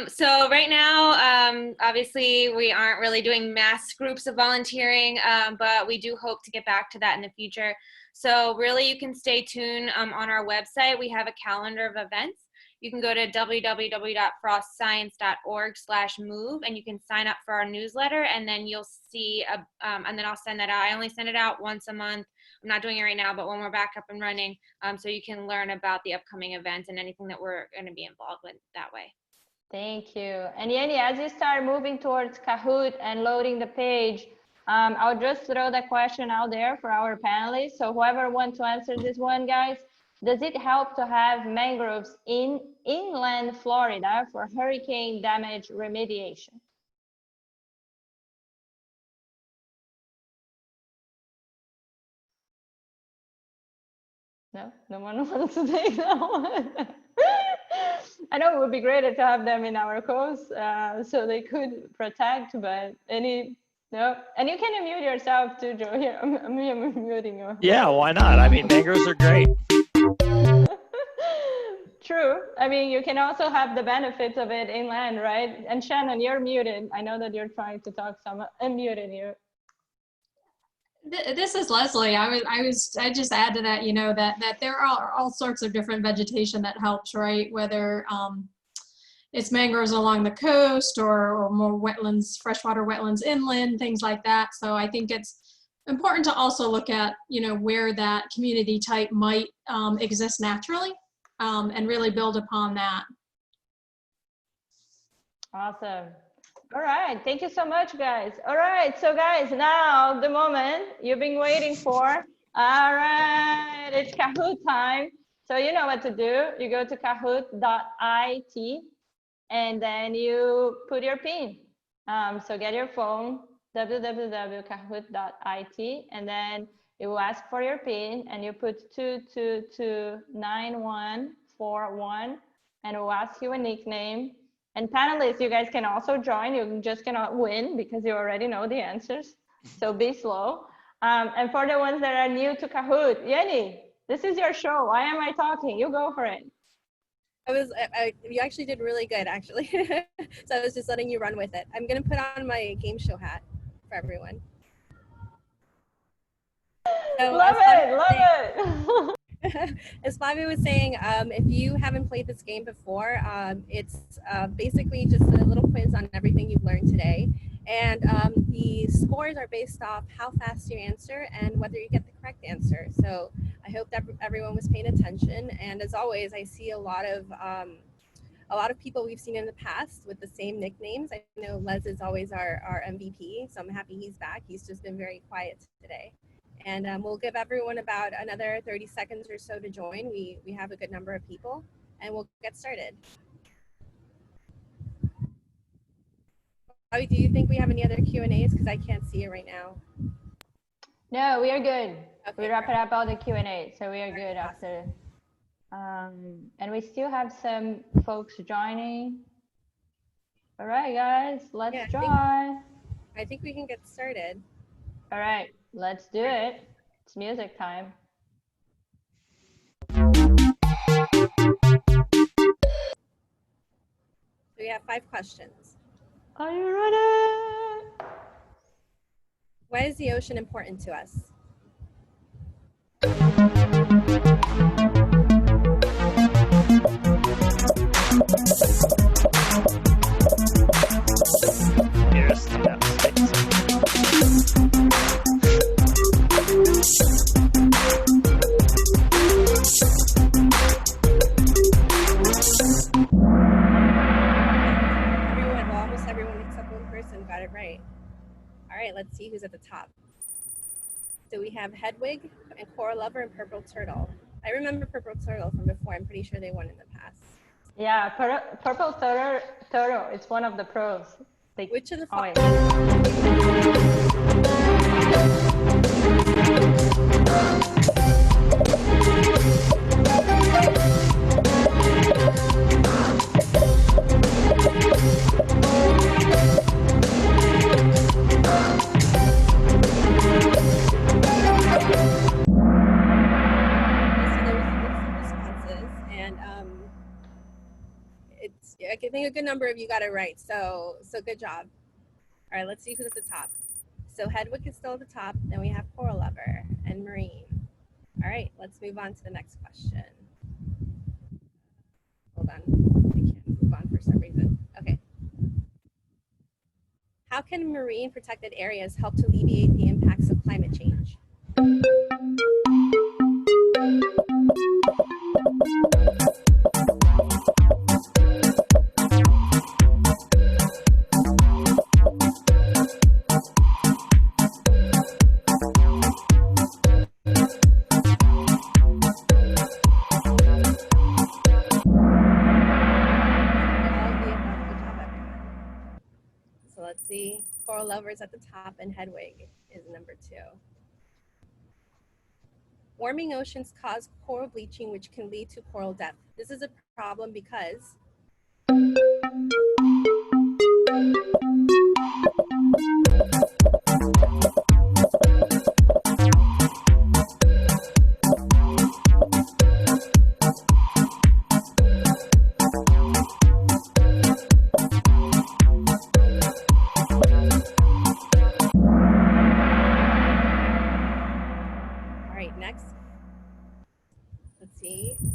S3: So right now, obviously, we aren't really doing mass groups of volunteering, but we do hope to get back to that in the future. So really, you can stay tuned on our website. We have a calendar of events. You can go to www.frostscience.org/move, and you can sign up for our newsletter, and then you'll see, and then I'll send that out. I only send it out once a month. I'm not doing it right now, but when we're back up and running, so you can learn about the upcoming events and anything that we're going to be involved with that way.
S1: Thank you. And Yanni, as you start moving towards Kahoot and loading the page, I'll just throw the question out there for our panelists. So whoever wants to answer this one, guys, does it help to have mangroves in inland Florida for hurricane damage remediation? No, no one wants to take that one. I know it would be great to have them in our coast, so they could protect, but no. And you can unmute yourself too, Joe. Here, I'm muting you.
S7: Yeah, why not? I mean, mangroves are great.
S1: True. I mean, you can also have the benefits of it inland, right? And Shannon, you're muted. I know that you're trying to talk some. I'm muting you.
S4: This is Leslie. I just add to that, you know, that there are all sorts of different vegetation that helps, right? Whether it's mangroves along the coast or more wetlands, freshwater wetlands inland, things like that. So I think it's important to also look at, you know, where that community type might exist naturally, and really build upon that.
S1: Awesome. All right, thank you so much, guys. All right, so guys, now the moment you've been waiting for. All right, it's Kahoot time. So you know what to do. You go to kahoot.it and then you put your PIN. So get your phone, www.kahoot.it, and then it will ask for your PIN, and you put 2229141, and it will ask you a nickname. And panelists, you guys can also join. You just cannot win because you already know the answers. So be slow. And for the ones that are new to Kahoot, Yanni, this is your show. Why am I talking? You go for it.
S2: You actually did really good, actually. So I was just letting you run with it. I'm going to put on my game show hat for everyone. So
S1: love it.
S2: As Flavia was saying, if you haven't played this game before, it's basically just a little quiz on everything you've learned today. And the scores are based off how fast you answer and whether you get the correct answer. So I hope that everyone was paying attention. And as always, I see a lot of people we've seen in the past with the same nicknames. I know Les is always our MVP, so I'm happy he's back. He's just been very quiet today. And we'll give everyone about another 30 seconds or so to join. We have a good number of people, and we'll get started. Do you think we have any other Q&As? Because I can't see it right now.
S1: No, we are good.
S2: Okay,
S1: we wrap it up all the Q&A, so we are good after. And we still have some folks joining. All right, guys, let's join.
S2: I I think we can get started.
S1: All right, let's do it. It's music time.
S2: We have 5 questions.
S1: Are you ready?
S2: Why is the ocean important to us?
S7: Here's yeah.
S2: Everyone, well, almost everyone except one person got it right. All right, let's see who's at the top. So we have Hedwig and Coral Lover and Purple Turtle. I remember Purple Turtle from before. I'm pretty sure they won in the past.
S1: Yeah, purple turtle. It's one of the pros.
S2: Which of the
S1: Oh,
S2: I think a good number of you got it right. So good job. All right, let's see who's at the top. So Hedwig is still at the top. Then we have Coral Lover and Marine. All right, let's move on to the next question. Hold on, I can't move on for some reason. Okay. How can marine protected areas help to alleviate the impacts of climate change? Let's see, Coral Lovers at the top and Hedwig is number 2. Warming oceans cause coral bleaching, which can lead to coral death. This is a problem because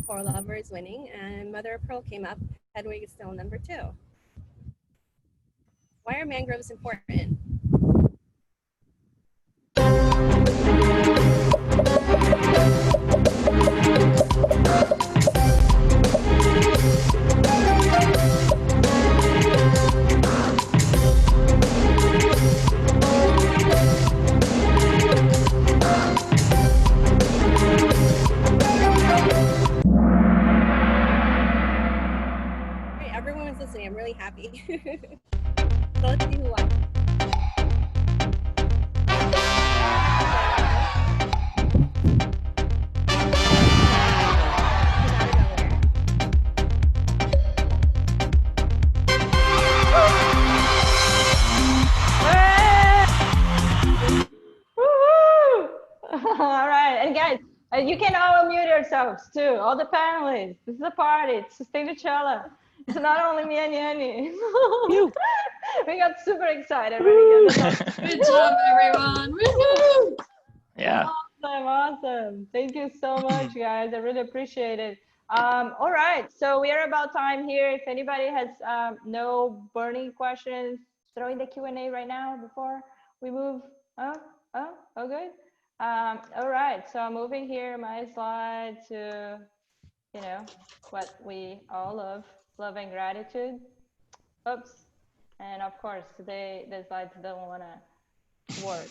S2: Coral Lover is winning, and Mother of Pearl came up. Hedwig is still number 2. Why are mangroves important? Everyone was listening. I'm really happy. So let's see who won.
S1: All right, and guys, you can all unmute yourselves too. All the panelists. This is a party. It's Sustainachella. It's not only me and Yanni. We got super excited when we got the top.
S4: Good job, everyone. Woo-hoo!
S7: Yeah.
S1: Awesome. Thank you so much, guys. I really appreciate it. All right, so we are about time here. If anybody has no burning questions, throw in the Q&A right now before we move. Oh, good. All right, so I'm moving here my slide to, you know, what we all love and gratitude. Oops. And of course, today the slides don't want to work.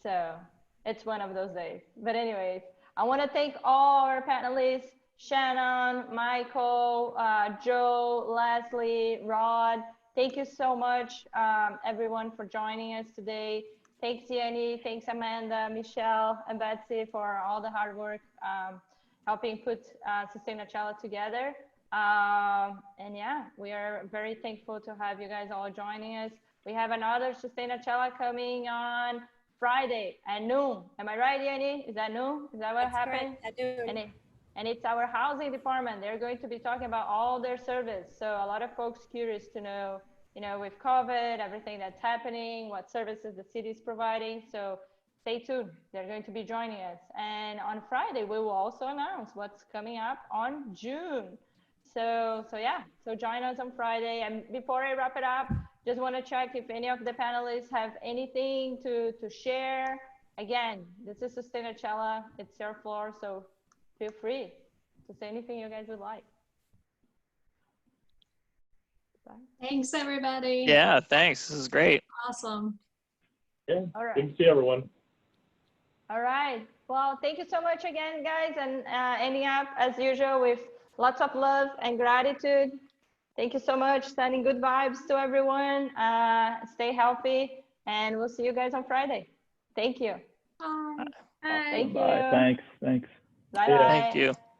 S1: So it's one of those days. But anyways, I want to thank all our panelists, Shannon, Michael, Joe, Leslie, Rod. Thank you so much, everyone, for joining us today. Thanks, Yanni. Thanks, Amanda, Michelle, and Betsy for all the hard work helping put Sustainachella together. And yeah, we are very thankful to have you guys all joining us. We have another Sustainachella coming on Friday at noon. Am I right, Yanni? Is that noon? Is that what
S2: That's
S1: happened?
S2: correct, at noon.
S1: And it's our housing department. They're going to be talking about all their service. So a lot of folks curious to know, with COVID, everything that's happening, what services the city is providing. So stay tuned. They're going to be joining us. And on Friday, we will also announce what's coming up on June. So yeah, so join us on Friday. And before I wrap it up, just want to check if any of the panelists have anything to share. Again, this is Sustainachella. It's your floor, so feel free to say anything you guys would like.
S4: Thanks, everybody.
S7: Yeah, thanks. This is great.
S4: Awesome.
S6: Yeah,
S1: All right.
S6: good to see everyone.
S1: All right. Well, thank you so much again, guys, and ending up as usual with lots of love and gratitude. Thank you so much. Sending good vibes to everyone. Stay healthy, and we'll see you guys on Friday. Thank you.
S4: Bye.
S3: Bye.
S1: Thank
S5: Bye.
S1: you.
S5: Thanks.
S1: Bye
S6: Yeah.
S1: bye.
S7: Thank you.